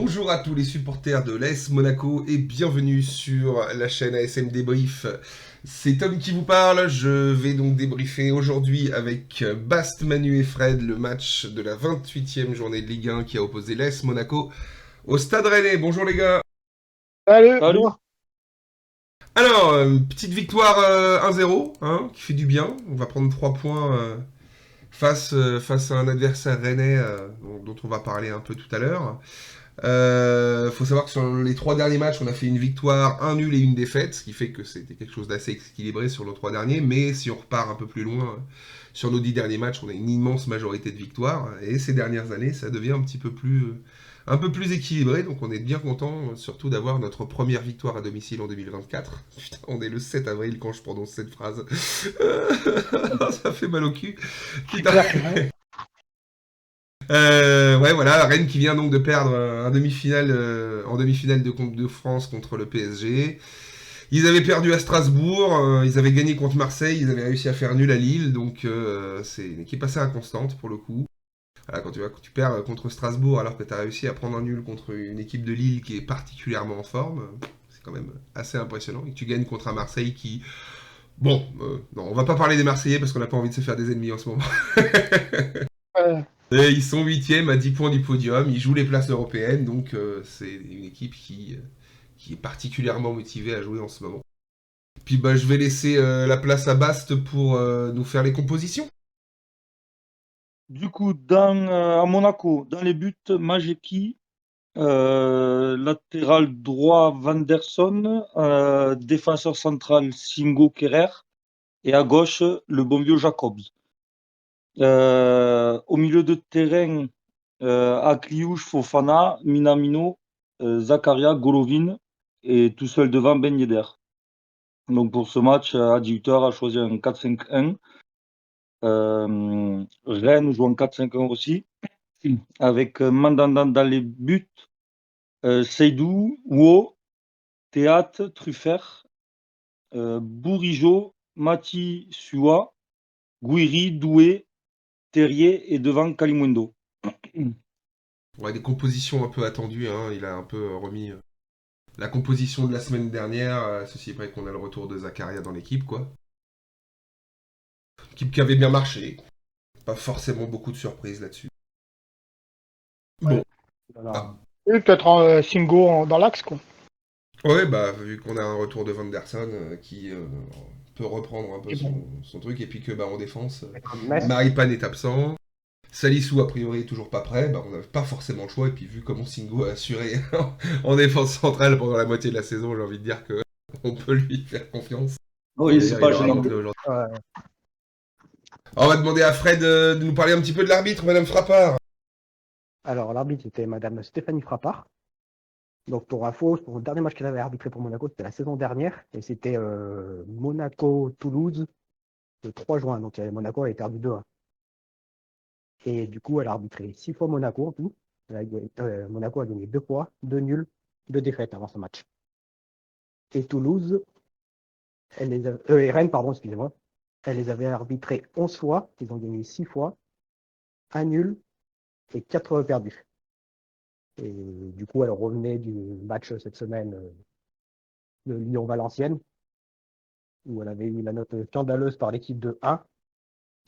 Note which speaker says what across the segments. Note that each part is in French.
Speaker 1: Bonjour à tous les supporters de l'AS Monaco et bienvenue sur la chaîne ASM Débrief. C'est Tom qui vous parle, je vais donc débriefer aujourd'hui avec Bast, Manu et Fred le match de la 28e journée de Ligue 1 qui a opposé l'AS Monaco au Stade Rennais. Bonjour les gars.
Speaker 2: Salut,
Speaker 3: Salut.
Speaker 2: bonjour.
Speaker 1: Alors, petite victoire 1-0, hein, qui fait du bien. On va prendre 3 points face à un adversaire rennais dont on va parler un peu tout à l'heure. Faut savoir que sur les 3 derniers matchs, on a fait une victoire, un nul et une défaite, ce qui fait que c'était quelque chose d'assez équilibré sur nos 3 derniers. Mais si on repart un peu plus loin, sur nos 10 derniers matchs, on a une immense majorité de victoires. Et ces dernières années, ça devient un peu plus équilibré. Donc on est bien content, surtout d'avoir notre première victoire à domicile en 2024. Putain, on est le 7 avril quand je prononce cette phrase. Ça fait mal au cul. Putain. Ouais, voilà, Rennes qui vient donc de perdre en demi-finale de Coupe de France contre le PSG. Ils avaient perdu à Strasbourg, ils avaient gagné contre Marseille, ils avaient réussi à faire nul à Lille, donc c'est une équipe assez inconstante pour le coup. Voilà, quand tu perds contre Strasbourg alors que tu as réussi à prendre un nul contre une équipe de Lille qui est particulièrement en forme, c'est quand même assez impressionnant. Et que tu gagnes contre un Marseille qui... Bon, non, on va pas parler des Marseillais parce qu'on n'a pas envie de se faire des ennemis en ce moment.
Speaker 2: Euh,
Speaker 1: Et ils sont 8e à 10 points du podium, ils jouent les places européennes, donc c'est une équipe qui est particulièrement motivée à jouer en ce moment. Puis bah, je vais laisser la place à Bast pour nous faire les compositions.
Speaker 3: Du coup, à Monaco, dans les buts, Majeki, latéral droit, Vanderson, défenseur central, Singo Kerrer, et à gauche, le bon vieux Jacobs. Au milieu de terrain, Akliouche, Fofana, Minamino, Zakaria, Golovin, et tout seul devant Ben Yedder. Donc pour ce match, à 18h, a choisi un 4-5-1. Rennes joue en 4-5-1 aussi, avec Mandanda dans les buts, Seydou, Wo, Théâtre, Truffert, Bourigeaud, Mati, Sua, Gouiri, Doué, Terrier et devant Kalimundo.
Speaker 1: Ouais, des compositions un peu attendues, hein. Il a un peu remis la composition de la semaine dernière, ceci est vrai qu'on a le retour de Zakaria dans l'équipe, quoi. Équipe qui avait bien marché, pas forcément beaucoup de surprises là-dessus. Bon,
Speaker 2: ouais. Voilà.
Speaker 1: ah.
Speaker 2: Oui, peut-être Singo dans l'axe, quoi.
Speaker 1: Ouais, bah, vu qu'on a un retour de Vanderson qui peut reprendre un peu
Speaker 2: Et bon,
Speaker 1: son truc, et puis que bah, en défense,
Speaker 2: mettre Metz.
Speaker 1: Maripane est absent, Salissou a priori est toujours pas prêt, bah, on n'a pas forcément le choix, et puis vu comment Singo a assuré en défense centrale pendant la moitié de la saison, j'ai envie de dire que on peut lui faire confiance.
Speaker 3: Oui, c'est
Speaker 1: D'ailleurs,
Speaker 3: pas
Speaker 1: il aura
Speaker 3: gênant.
Speaker 1: montré aujourd'hui.
Speaker 2: Ouais.
Speaker 1: Alors, on va demander à Fred de nous parler un petit peu de l'arbitre, Madame Frappard.
Speaker 2: Alors, l'arbitre, c'était Madame Stéphanie Frappard. Donc, pour info, pour le dernier match qu'elle avait arbitré pour Monaco, c'était la saison dernière. Et c'était Monaco-Toulouse le 3 juin. Donc, Monaco avait perdu 2-1. Et du coup, elle a arbitré 6 fois Monaco en tout. Monaco a gagné 2 fois, 2 nuls, 2 défaites avant ce match. Et Toulouse, et Rennes, pardon, excusez-moi. Elle les avait arbitrés 11 fois. Ils ont gagné 6 fois, 1 nul et 4 perdus. Et du coup, elle revenait du match cette semaine de Lyon-Valenciennes, où elle avait eu la note scandaleuse par l'équipe de 1,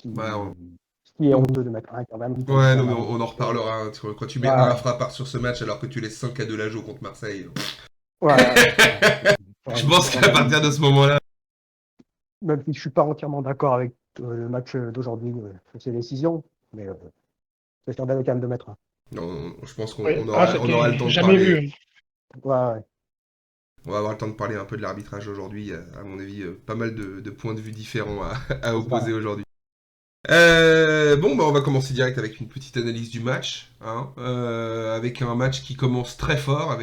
Speaker 1: Ouais,
Speaker 2: qui est honteux de mettre 1 quand même pour une
Speaker 1: ouais,
Speaker 2: fois
Speaker 1: non,
Speaker 2: en
Speaker 1: mais
Speaker 2: arbitre.
Speaker 1: on en reparlera, hein. Quand tu mets
Speaker 2: Ouais,
Speaker 1: 1 à Frappard sur ce match alors que tu laisses 5 à Delageau contre Marseille,
Speaker 2: ouais, ouais,
Speaker 1: je pense qu'à
Speaker 2: scandaleux.
Speaker 1: partir de ce moment-là,
Speaker 2: Même si je ne suis pas entièrement d'accord avec le match d'aujourd'hui, ces décisions, mais c'est scandaleux quand même de mettre 1.
Speaker 1: non, je pense qu'on
Speaker 4: Ouais.
Speaker 1: on aura le
Speaker 4: C'était
Speaker 1: temps de
Speaker 4: jamais
Speaker 1: parler.
Speaker 4: vu.
Speaker 2: Ouais, ouais.
Speaker 1: On va avoir le temps de parler un peu de l'arbitrage aujourd'hui. Il y a, à mon avis, pas mal de points de vue différents à opposer
Speaker 2: Ça,
Speaker 1: aujourd'hui. Bon, bah, on va commencer direct avec une petite analyse du match, hein, avec un match qui commence très fort.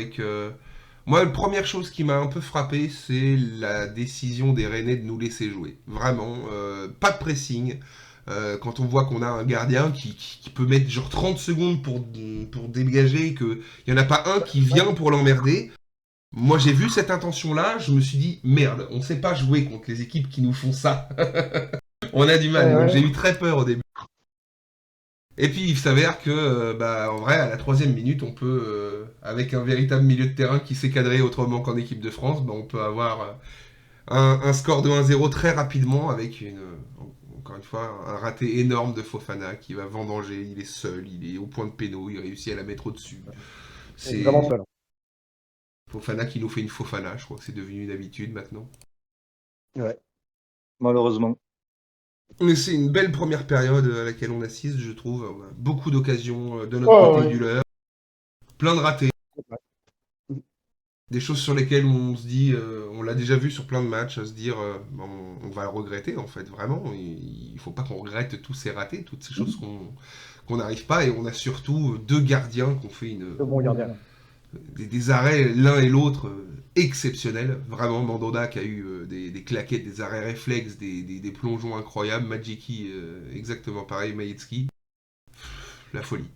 Speaker 1: Moi, la première chose qui m'a un peu frappé, c'est la décision des Rennais de nous laisser jouer. Vraiment, pas de pressing. Quand on voit qu'on a un gardien qui peut mettre genre 30 secondes pour dégager, qu'il n'y en a pas un qui
Speaker 2: ouais.
Speaker 1: vient pour l'emmerder. Moi, j'ai vu cette intention-là, je me suis dit, merde, on ne sait pas jouer contre les équipes qui nous font ça. On a du mal, donc j'ai
Speaker 2: Ouais.
Speaker 1: eu très peur au début. Et puis il s'avère que, en vrai, à la 3e minute, on peut, avec un véritable milieu de terrain qui s'est cadré autrement qu'en équipe de France, on peut avoir un score de 1-0 très rapidement avec encore une fois, un raté énorme de Fofana qui va vendanger. Il est seul, il est au point de péno, il réussit à la mettre au-dessus.
Speaker 2: C'est vraiment
Speaker 1: C'est
Speaker 2: seul.
Speaker 1: Fofana qui nous fait une Fofana, je crois que c'est devenu une habitude maintenant.
Speaker 2: Ouais.
Speaker 3: Malheureusement.
Speaker 1: Mais c'est une belle première période à laquelle on assiste, je trouve. On a beaucoup d'occasions de notre
Speaker 4: Ouais,
Speaker 1: côté et
Speaker 4: ouais.
Speaker 1: du leur. Plein de ratés. Des choses sur lesquelles on se dit, on l'a déjà vu sur plein de matchs, à se dire, on va le regretter en fait, vraiment. Il faut pas qu'on regrette tous ces ratés, toutes ces choses qu'on n'arrive pas. Et on a surtout deux gardiens qui ont fait
Speaker 2: Le bon gardien.
Speaker 1: des arrêts l'un et l'autre exceptionnels. Vraiment, Mandanda qui a eu des claquettes, des arrêts réflexes, des plongeons incroyables. Majiki, exactement pareil. Maïetski, la folie.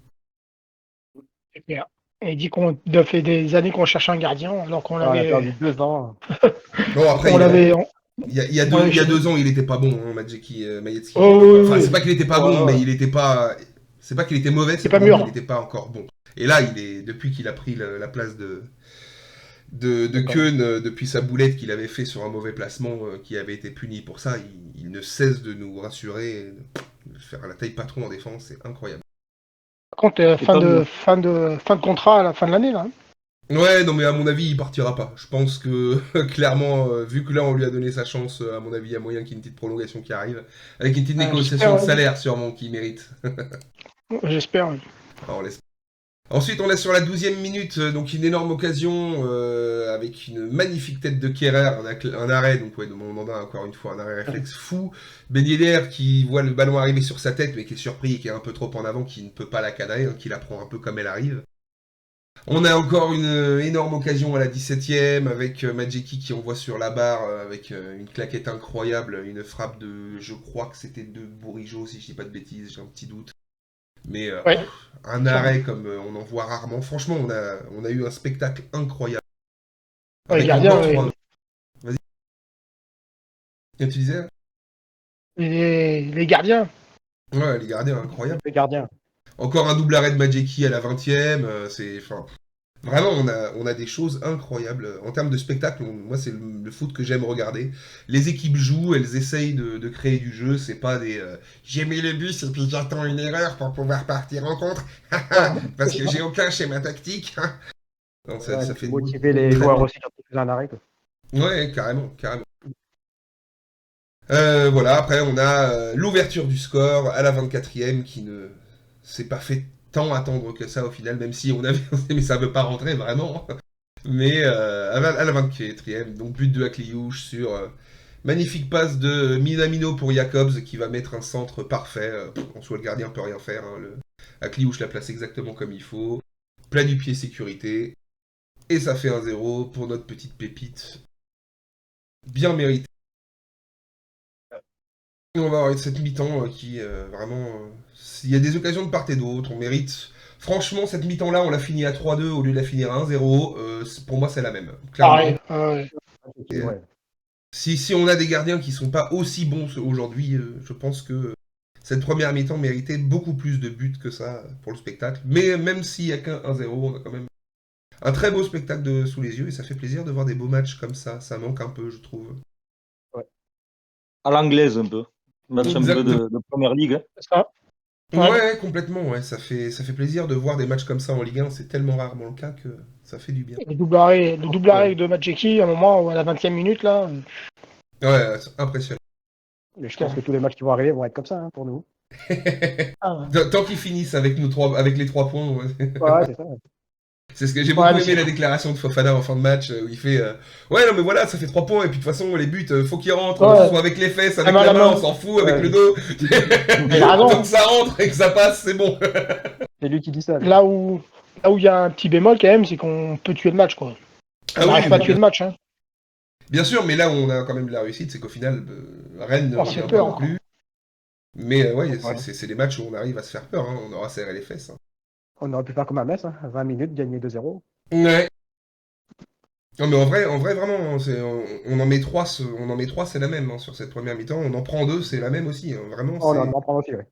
Speaker 4: C'est clair. Et il dit qu'on a fait des années qu'on cherchait un gardien, alors qu'on
Speaker 2: Ah, on a
Speaker 4: l'avait.
Speaker 2: perdu 2 ans.
Speaker 1: Bon, après,
Speaker 4: On l'avait.
Speaker 1: il y a
Speaker 4: Ouais,
Speaker 1: il y a
Speaker 4: je-
Speaker 1: 2 ans, il était pas bon, hein, Majiki, Maïetski.
Speaker 4: Oh, oui,
Speaker 1: Enfin,
Speaker 4: oui.
Speaker 1: c'est pas qu'il était pas
Speaker 2: Ouais,
Speaker 1: bon,
Speaker 2: ouais.
Speaker 1: mais il était pas. C'est pas qu'il était mauvais, c'est
Speaker 4: pas
Speaker 1: vraiment
Speaker 4: mûr.
Speaker 1: qu'il était pas encore bon. Et là, depuis qu'il a pris la place de
Speaker 2: D'accord.
Speaker 1: Keun, depuis sa boulette qu'il avait fait sur un mauvais placement, qui avait été puni pour ça, il ne cesse de nous rassurer, de faire la taille patron en défense, c'est incroyable.
Speaker 4: Par contre,
Speaker 3: Et tant mieux.
Speaker 4: fin de contrat à la fin de l'année, là. Hein.
Speaker 1: Ouais, non mais à mon avis, il partira pas. Je pense que clairement, vu que là on lui a donné sa chance, à mon avis, il y a moyen qu'il y ait une petite prolongation qui arrive, avec une petite négociation de
Speaker 4: j'espère,
Speaker 1: salaire sûrement qu'il mérite.
Speaker 4: J'espère. Oui.
Speaker 1: Alors, on laisse. Ensuite, on est sur la 12e minute, donc une énorme occasion avec une magnifique tête de Kehrer, un arrêt, donc ouais, de Mandanda, encore une fois, un arrêt réflexe fou. Ben Yedder qui voit le ballon arriver sur sa tête, mais qui est surpris et qui est un peu trop en avant, qui ne peut pas la cadrer, qui la prend un peu comme elle arrive. On a encore une énorme occasion à la 17e avec Majeki qui envoie sur la barre avec une claquette incroyable, une frappe de, je crois que c'était de Bourigeaud, si je dis pas de bêtises, j'ai un petit doute. Mais
Speaker 4: Ouais.
Speaker 1: un arrêt comme on en voit rarement. Franchement, on a eu un spectacle incroyable.
Speaker 4: Ouais,
Speaker 1: Avec
Speaker 4: gardien,
Speaker 1: encore
Speaker 4: ouais.
Speaker 1: trois- Vas-y. Et tu disais?
Speaker 4: Les gardiens.
Speaker 1: Ouais, les gardiens incroyables.
Speaker 2: Le gardien.
Speaker 1: Encore un double arrêt de Majeki à la 20e. Enfin, vraiment, on a des choses incroyables. En termes de spectacle, moi, c'est le foot que j'aime regarder. Les équipes jouent, elles essayent de créer du jeu. C'est pas des j'ai mis le bus et puis j'attends une erreur pour pouvoir partir en contre. Parce que j'ai aucun schéma tactique. Non, ça
Speaker 2: Ouais,
Speaker 1: fait
Speaker 2: motiver les
Speaker 1: très
Speaker 2: joueurs
Speaker 1: bien.
Speaker 2: aussi quand ils font un arrêt. Quoi.
Speaker 1: Ouais, carrément, carrément. Voilà, après on a l'ouverture du score à la 24e qui ne s'est pas fait tant attendre que ça au final, même si on avait mais ça veut pas rentrer vraiment. Mais à la 24e, donc but de Akliouche sur magnifique passe de Minamino pour Jacobs qui va mettre un centre parfait. En soi, le gardien peut rien faire. Hein, Akliouche la place exactement comme il faut. Plat du pied sécurité. Et ça fait 1-0 pour notre petite pépite. Bien mérité. Et on va avoir cette mi-temps qui vraiment. Il y a des occasions de part et d'autre. On mérite. Franchement, cette mi-temps-là, on l'a fini à 3-2 au lieu de la finir à 1-0. Pour moi, c'est la même. Clairement.
Speaker 4: Pareil.
Speaker 2: Ouais.
Speaker 1: Si on a des gardiens qui sont pas aussi bons aujourd'hui, je pense que cette première mi-temps méritait beaucoup plus de buts que ça pour le spectacle. Mais même s'il n'y a qu'un 1-0, on a quand même un très beau spectacle sous les yeux et ça fait plaisir de voir des beaux matchs comme ça. Ça manque un peu, je trouve.
Speaker 3: À l'anglaise, un peu. Match un peu
Speaker 1: Exactement.
Speaker 3: de première ligue. Hein.
Speaker 4: C'est ça.
Speaker 1: Ouais,
Speaker 4: Ouais.
Speaker 1: complètement. Ouais. Ça fait plaisir de voir des matchs comme ça en Ligue 1. C'est tellement rarement le cas que ça fait du bien.
Speaker 4: Le double arrêt de Majeki, à un moment, à la 20e minute, là.
Speaker 1: Ouais, c'est impressionnant.
Speaker 2: Mais je pense que tous les matchs qui vont arriver vont être comme ça hein, pour nous.
Speaker 4: Ah,
Speaker 1: Tant qu'ils finissent avec les 3 points, ouais.
Speaker 2: Ouais, c'est ça.
Speaker 1: C'est ce que j'ai
Speaker 4: Ouais,
Speaker 1: beaucoup
Speaker 4: mais
Speaker 1: aimé la déclaration de Fofana en fin de match où il fait ouais non mais voilà ça fait 3 points et puis de toute façon les buts faut qu'ils rentrent,
Speaker 4: Ouais.
Speaker 1: soit avec les fesses, avec
Speaker 4: main à
Speaker 1: la
Speaker 4: la
Speaker 1: main,
Speaker 4: main.
Speaker 1: on s'en fout, avec
Speaker 2: Ouais.
Speaker 1: le dos.
Speaker 4: il a raison.
Speaker 1: Tant que ça rentre et que ça passe, c'est bon.
Speaker 2: C'est lui qui dit ça.
Speaker 4: Là où il y a un petit bémol, quand même, c'est qu'on peut tuer le match, quoi.
Speaker 1: Ah
Speaker 4: On n'arrive
Speaker 1: oui,
Speaker 4: pas à
Speaker 1: bien,
Speaker 4: tuer le match, hein.
Speaker 1: bien sûr, mais là où on a quand même de la réussite, c'est qu'au final Rennes ne
Speaker 4: On se fait
Speaker 1: revient pas
Speaker 4: peur,
Speaker 1: non
Speaker 4: quoi.
Speaker 1: plus. Mais ouais,
Speaker 2: Ouais.
Speaker 1: c'est des matchs où on arrive à se faire peur, hein. On aura serré les fesses. Hein.
Speaker 2: On aurait pu faire comme à Metz, hein, 20 minutes, gagner 2-0.
Speaker 1: Ouais. Non mais en vrai vraiment, hein, on en met 3, c'est la même hein, sur cette première mi-temps. On en prend 2, c'est la même aussi. Hein. Vraiment,
Speaker 2: Oh, on
Speaker 1: c'est.
Speaker 2: en prend aussi, ouais.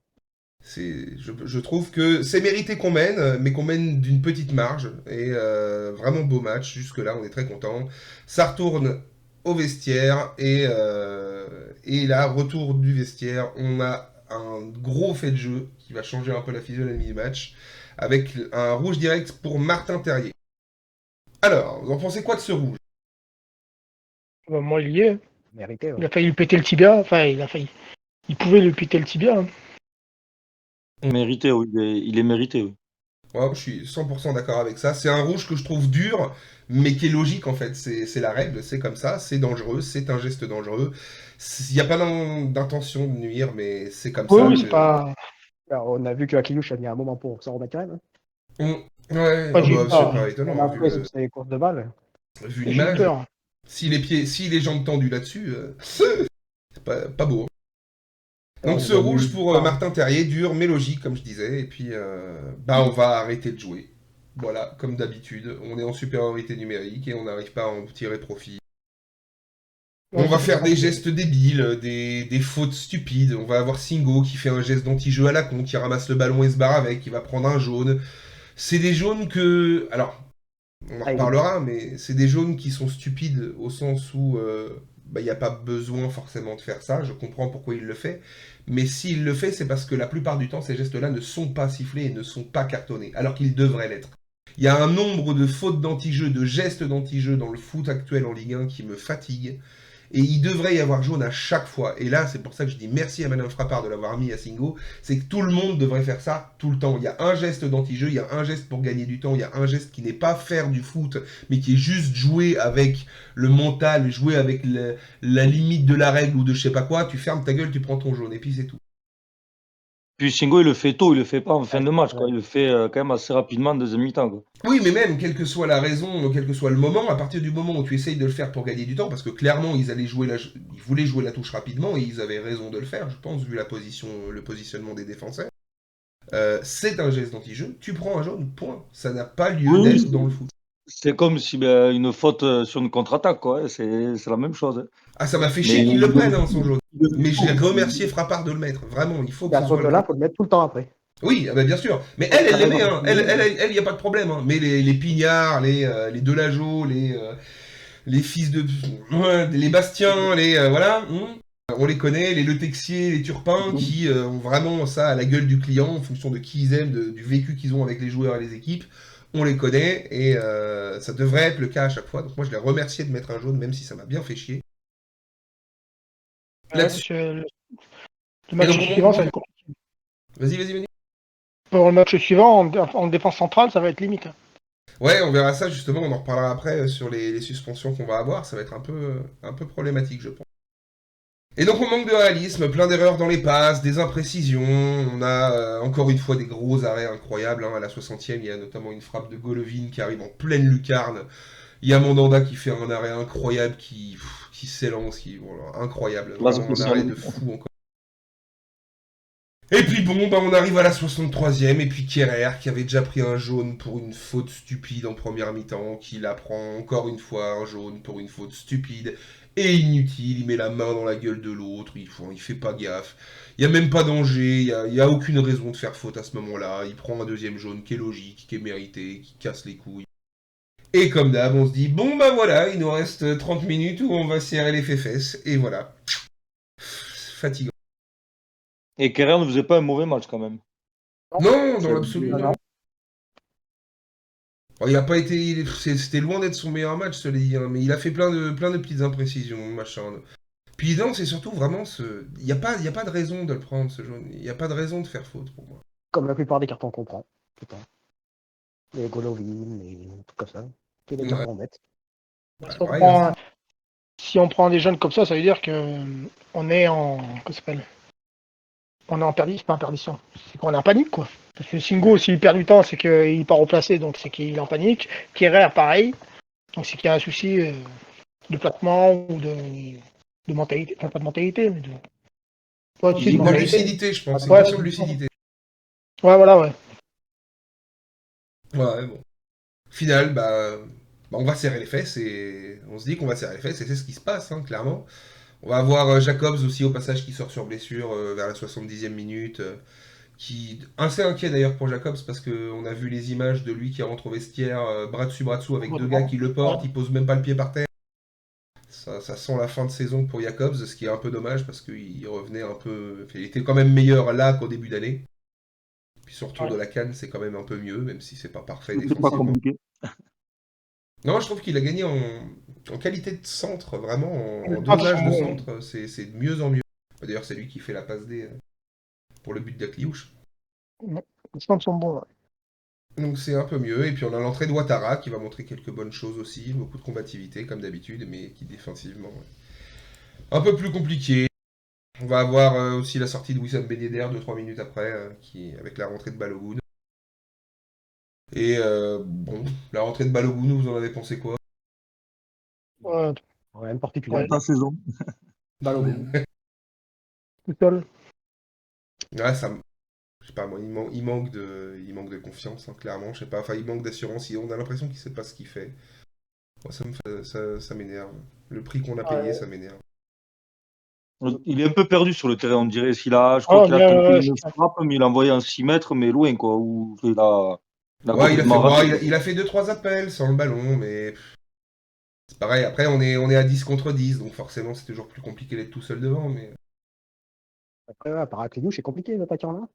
Speaker 1: Je trouve que c'est mérité qu'on mène, mais qu'on mène d'une petite marge. Et vraiment beau match. Jusque-là, on est très content. Ça retourne au vestiaire. Et là, retour du vestiaire, on a un gros fait de jeu qui va changer un peu la physionomie du match. Avec un rouge direct pour Martin Terrier. Alors, vous en pensez quoi de ce rouge?
Speaker 4: Moi, il y est.
Speaker 2: Mérité,
Speaker 4: Il
Speaker 2: ouais.
Speaker 4: a failli lui péter le tibia. Enfin, il a failli. Il pouvait lui péter le tibia. Hein.
Speaker 3: Mérité, oui, il est mérité, oui.
Speaker 1: Ouais, je suis 100% d'accord avec ça. C'est un rouge que je trouve dur, mais qui est logique en fait. C'est la règle, c'est comme ça, c'est dangereux, c'est un geste dangereux. Il n'y a pas d'intention de nuire, mais c'est comme
Speaker 4: Oui,
Speaker 1: ça.
Speaker 4: oui, c'est pas.
Speaker 2: Alors, on a vu que Akiliouche a mis un moment pour s'en remettre quand même.
Speaker 1: Ouais,
Speaker 4: Pas
Speaker 1: ah
Speaker 4: j'ai eu
Speaker 1: bah, c'est
Speaker 4: peur.
Speaker 1: pas
Speaker 2: Même
Speaker 1: étonnant, hein,
Speaker 2: après, sur ses courses de balles.
Speaker 1: vu
Speaker 4: J'ai eu
Speaker 1: l'image.
Speaker 4: peur.
Speaker 1: Si les jambes tendues là-dessus, c'est pas beau. Donc
Speaker 2: On
Speaker 1: ce
Speaker 2: voit
Speaker 1: rouge
Speaker 2: lui.
Speaker 1: pour Martin Terrier, dur mais logique comme je disais, et puis bah on va arrêter de jouer. Voilà, comme d'habitude, on est en supériorité numérique et on n'arrive pas à en tirer profit. On
Speaker 4: Ouais,
Speaker 1: va
Speaker 4: c'est
Speaker 1: faire
Speaker 4: ça.
Speaker 1: des gestes débiles, des fautes stupides. On va avoir Singo qui fait un geste d'anti-jeu à la con, qui ramasse le ballon et se barre avec, qui va prendre un jaune. C'est des jaunes que... Alors, on en
Speaker 2: Ah, il est-
Speaker 1: reparlera, mais c'est des jaunes qui sont stupides au sens où bah, il n'y a pas besoin forcément de faire ça. Je comprends pourquoi il le fait. Mais s'il le fait, c'est parce que la plupart du temps, ces gestes-là ne sont pas sifflés et ne sont pas cartonnés, alors qu'ils devraient l'être. Il y a un nombre de fautes d'anti-jeu, de gestes d'anti-jeu dans le foot actuel en Ligue 1 qui me fatigue. Et il devrait y avoir jaune à chaque fois. Et là, c'est pour ça que je dis merci à Madame Frappard de l'avoir mis à Singo. C'est que tout le monde devrait faire ça tout le temps. Il y a un geste d'anti-jeu, il y a un geste pour gagner du temps, il y a un geste qui n'est pas faire du foot, mais qui est juste jouer avec le mental, jouer avec la limite de la règle ou de je sais pas quoi. Tu fermes ta gueule, tu prends ton jaune, et puis c'est tout.
Speaker 3: Puis Shingo, il le fait tôt, il le fait pas en fin de match, quoi.
Speaker 2: ouais.
Speaker 3: Il le fait quand même assez rapidement en deuxième mi-temps, quoi.
Speaker 1: Oui, mais même, quelle que soit la raison, quel que soit le moment, à partir du moment où tu essayes de le faire pour gagner du temps, parce que clairement, ils voulaient jouer la touche rapidement, et ils avaient raison de le faire, je pense, vu le positionnement des défenseurs. C'est un geste d'anti-jeu, tu prends un jaune, point. Ça n'a pas lieu
Speaker 3: Oui,
Speaker 1: d'être
Speaker 3: oui,
Speaker 1: dans le foot.
Speaker 3: c'est comme si une faute sur une contre-attaque, quoi. Hein, c'est la même chose. Hein.
Speaker 1: Ah, ça m'a fait
Speaker 3: Mais
Speaker 1: chier qu'ils le prennent, hein, son jaune.
Speaker 3: il le
Speaker 1: Mais
Speaker 3: fait
Speaker 1: je l'ai
Speaker 3: tôt.
Speaker 1: remercié Frappard de le mettre, vraiment, il faut
Speaker 2: Et
Speaker 1: que
Speaker 2: à
Speaker 1: ce
Speaker 2: ce
Speaker 1: soit le
Speaker 2: là
Speaker 1: cas.
Speaker 2: faut le mettre tout le temps après.
Speaker 1: Oui, ah bah, bien sûr. Mais
Speaker 2: T'as
Speaker 1: elle
Speaker 2: raison,
Speaker 1: l'aimait, hein.
Speaker 2: parce que-
Speaker 1: Elle, y a pas de problème, hein. Mais les Pignards, les Delageau, les fils de... ouais, les Bastiens, voilà. On les connaît, les Le Texier, les Turpins, qui ont vraiment ça à la gueule du client, en fonction de qui ils aiment, du vécu qu'ils ont avec les joueurs et les équipes. On les connaît, et ça devrait être le cas à chaque fois. Donc moi, je les remercié de mettre un jaune, même si ça m'a bien fait chier. Là-dessus...
Speaker 4: Le
Speaker 1: Et
Speaker 4: match
Speaker 1: donc,
Speaker 4: suivant, ça va être compliqué.
Speaker 1: vas-y.
Speaker 4: Pour le match suivant, en défense centrale, ça va être limite.
Speaker 1: Ouais, on verra ça justement, on en reparlera après sur les suspensions qu'on va avoir, ça va être un peu problématique, je pense. Et donc on manque de réalisme, plein d'erreurs dans les passes, des imprécisions, on a encore une fois des gros arrêts incroyables, hein. À la 60e, il y a notamment une frappe de Golovin qui arrive en pleine lucarne, il y a Mandanda qui fait un arrêt incroyable, qui s'élance, voilà, incroyable,
Speaker 3: Là,
Speaker 1: vraiment un
Speaker 3: c'est
Speaker 1: arrêt de fou encore. Et puis bon, bah on arrive à la 63e, et puis Kerrer, qui avait déjà pris un jaune pour une faute stupide en première mi-temps, qui la prend encore une fois un jaune pour une faute stupide et inutile, il met la main dans la gueule de l'autre, il fait pas gaffe, il y a même pas danger, il y a aucune raison de faire faute à ce moment-là, il prend un deuxième jaune qui est logique, qui est mérité, qui casse les couilles. Et comme d'hab, on se dit, bon bah voilà, il nous reste 30 minutes où on va serrer les fesses, et voilà. Fatigant.
Speaker 3: Et Kerrer ne faisait pas un mauvais match, quand même.
Speaker 1: Non, dans
Speaker 3: C'est-
Speaker 1: l'absolu,
Speaker 2: Non,
Speaker 1: non.
Speaker 2: non.
Speaker 1: Bon, il a pas été, c'était loin d'être son meilleur match, cela dit, hein, mais il a fait plein de petites imprécisions, machin. Puis non, c'est surtout vraiment il y a pas de raison de le prendre ce jaune. Il y a pas de raison de faire faute pour moi.
Speaker 2: Comme la plupart des cartons qu'on prend. Putain. Les Golovin, les trucs comme ça. Que les
Speaker 1: Ouais.
Speaker 2: cartons bêtes.
Speaker 1: Bah,
Speaker 4: Si on
Speaker 1: pareil,
Speaker 4: prend,
Speaker 1: hein.
Speaker 4: si on prend des jeunes comme ça veut dire que on est en. Comment ça s'appelle? On est en perdition, pas en perdition. C'est qu'on est en panique, quoi. Parce que Singo, s'il perd du temps, c'est qu'il part replacer, donc c'est qu'il est en panique. Kerrer, pareil. Donc c'est qu'il y a un souci de placement ou de mentalité. Enfin, pas de mentalité, mais de. Ouais, tu sais, de
Speaker 1: De
Speaker 4: mentalité.
Speaker 1: lucidité, je pense. C'est une
Speaker 4: Ouais,
Speaker 1: question de lucidité.
Speaker 4: Ouais, voilà, ouais.
Speaker 1: Ouais, bon. Final, on va serrer les fesses et on se dit qu'on va serrer les fesses et c'est ce qui se passe, hein, clairement. On va avoir Jacobs aussi au passage qui sort sur blessure vers la 70e minute, Assez inquiet d'ailleurs pour Jacobs parce qu'on a vu les images de lui qui rentre au vestiaire bras dessous avec deux gars qui le portent, il pose même pas le pied par terre. Ça sent la fin de saison pour Jacobs, ce qui est un peu dommage parce qu'il revenait un peu. Il était quand même meilleur là qu'au début d'année. Puis son retour de la CAN, c'est quand même un peu mieux, même si c'est pas parfait
Speaker 3: C'est pas
Speaker 1: défensivement.
Speaker 3: compliqué.
Speaker 1: Non, je trouve qu'il a gagné en qualité de centre, vraiment, en
Speaker 4: Les passes
Speaker 1: dosage
Speaker 4: sont
Speaker 1: de
Speaker 4: bons.
Speaker 1: centre, c'est de mieux en mieux. D'ailleurs, c'est lui qui fait la passe D pour le but d'Akliouche.
Speaker 4: Les centres sont bons. Ouais.
Speaker 1: Donc c'est un peu mieux. Et puis on a l'entrée de Ouattara qui va montrer quelques bonnes choses aussi, beaucoup de combativité comme d'habitude, mais qui défensivement un peu plus compliqué. On va avoir aussi la sortie de Wissam Ben Yedder 2-3 minutes après, avec la rentrée de Balogun. Et bon, la rentrée de Balogun, vous en avez pensé quoi?
Speaker 4: Ouais,
Speaker 2: Rien de particulier.
Speaker 3: Ta saison.
Speaker 2: Balogun.
Speaker 4: tout seul.
Speaker 1: Ouais, je sais pas moi, il manque de confiance, hein, clairement. Je sais pas, enfin il manque d'assurance. On a l'impression qu'il sait pas ce qu'il fait. Moi, ça m'énerve. Le prix qu'on a payé,
Speaker 4: Ouais.
Speaker 1: ça m'énerve.
Speaker 3: Il est un peu perdu sur le terrain, on dirait. Je crois
Speaker 4: Ah,
Speaker 3: qu'il a
Speaker 4: bien,
Speaker 3: tenté
Speaker 4: ouais,
Speaker 3: une frappe, mais il a envoyé un 6 mètres, mais loin, quoi. Où il a
Speaker 1: Ouais,
Speaker 3: complètement raté.
Speaker 1: il a fait 2-3 appels sans le ballon, mais c'est pareil. Après, on est à 10 contre 10, donc forcément, c'est toujours plus compliqué d'être tout seul devant. Mais
Speaker 2: Après, ouais, par Akliouche, c'est compliqué, l'attaquant là.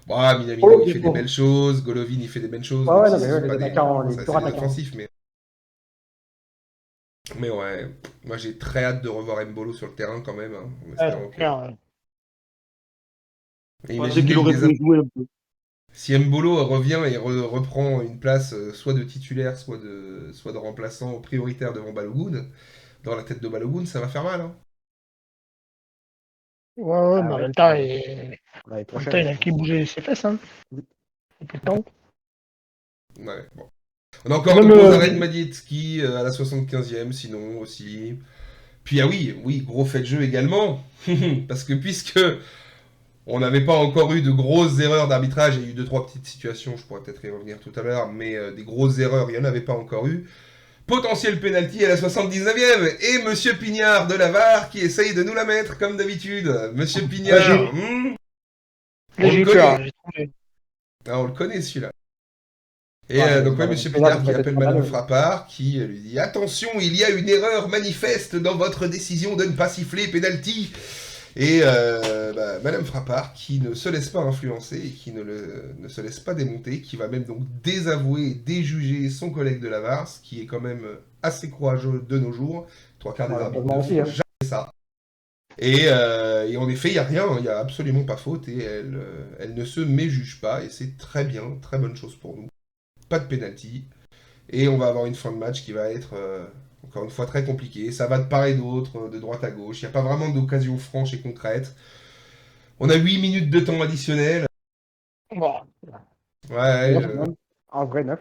Speaker 1: bah, Minamino,
Speaker 4: Oh,
Speaker 1: il fait des
Speaker 4: bon.
Speaker 1: belles choses. Golovin, il fait des belles choses.
Speaker 2: Ouais,
Speaker 1: Même
Speaker 2: ouais,
Speaker 1: si
Speaker 2: non, mais
Speaker 1: ce
Speaker 2: ouais,
Speaker 1: sont
Speaker 2: les
Speaker 1: pas des.
Speaker 2: attaquants, les
Speaker 1: Ça,
Speaker 2: purs
Speaker 1: c'est des
Speaker 2: attaquants.
Speaker 1: offensifs, mais ouais, moi j'ai très hâte de revoir Mbolo sur le terrain quand même, hein, en
Speaker 4: Ouais,
Speaker 1: espérant
Speaker 4: c'est
Speaker 1: que.
Speaker 4: clair, ouais.
Speaker 1: Et
Speaker 3: Je pensais
Speaker 1: imaginez
Speaker 3: qu'il aurait pu jouer un peu.
Speaker 1: si Mbolo revient et reprend une place soit de titulaire, soit de remplaçant prioritaire devant Balogun, dans la tête de Balogun, ça va faire mal. Hein.
Speaker 4: Ouais, mais
Speaker 2: Ah
Speaker 4: en
Speaker 2: ouais,
Speaker 4: même temps,
Speaker 2: l'année
Speaker 4: il
Speaker 2: prochaine.
Speaker 4: a qu'à bouger ses fesses. Hein. Depuis le temps.
Speaker 1: Ouais, bon. On a encore
Speaker 4: Même,
Speaker 1: Topozaren Madietski à la 75e, sinon aussi. Puis ah oui, gros fait de jeu également. Parce que puisque on n'avait pas encore eu de grosses erreurs d'arbitrage, il y a eu 2-3 petites situations, je pourrais peut-être y revenir tout à l'heure, mais des grosses erreurs, il n'y en avait pas encore eu. Potentiel penalty à la 79e, et Monsieur Pignard de Lavar qui essaye de nous la mettre comme d'habitude. Monsieur Pignard,
Speaker 4: là,
Speaker 1: on
Speaker 4: j'ai
Speaker 1: le
Speaker 4: eu
Speaker 1: connaît.
Speaker 4: peur. J'ai trouvé.
Speaker 1: Ah, on le connaît celui-là. Et
Speaker 2: Ouais,
Speaker 1: donc ouais,
Speaker 2: dans
Speaker 1: Monsieur
Speaker 2: le pénal,
Speaker 1: Pinard qui
Speaker 2: ça va être
Speaker 1: appelle Madame
Speaker 2: scandaleux.
Speaker 1: Frappard, qui lui dit attention, il y a une erreur manifeste dans votre décision de ne pas siffler penalty. Et Madame Frappard qui ne se laisse pas influencer et qui ne se laisse pas démonter, qui va même donc désavouer et déjuger son collègue de Lavars, qui est quand même assez courageux de nos jours. Trois quarts des arbitres
Speaker 2: Malheureusement
Speaker 1: ne
Speaker 2: aussi,
Speaker 1: font
Speaker 2: hein.
Speaker 1: jamais ça. Et en effet, il n'y a rien, il n'y a absolument pas faute et elle ne se méjuge pas et c'est très bien, très bonne chose pour nous. Pas de penalty. Et on va avoir une fin de match qui va être, encore une fois, très compliquée. Ça va de part et d'autre, de droite à gauche. Il n'y a pas vraiment d'occasion franche et concrète. On a 8 minutes de temps additionnel.
Speaker 4: Bon.
Speaker 1: Ouais,
Speaker 2: 9 même. En vrai, 9.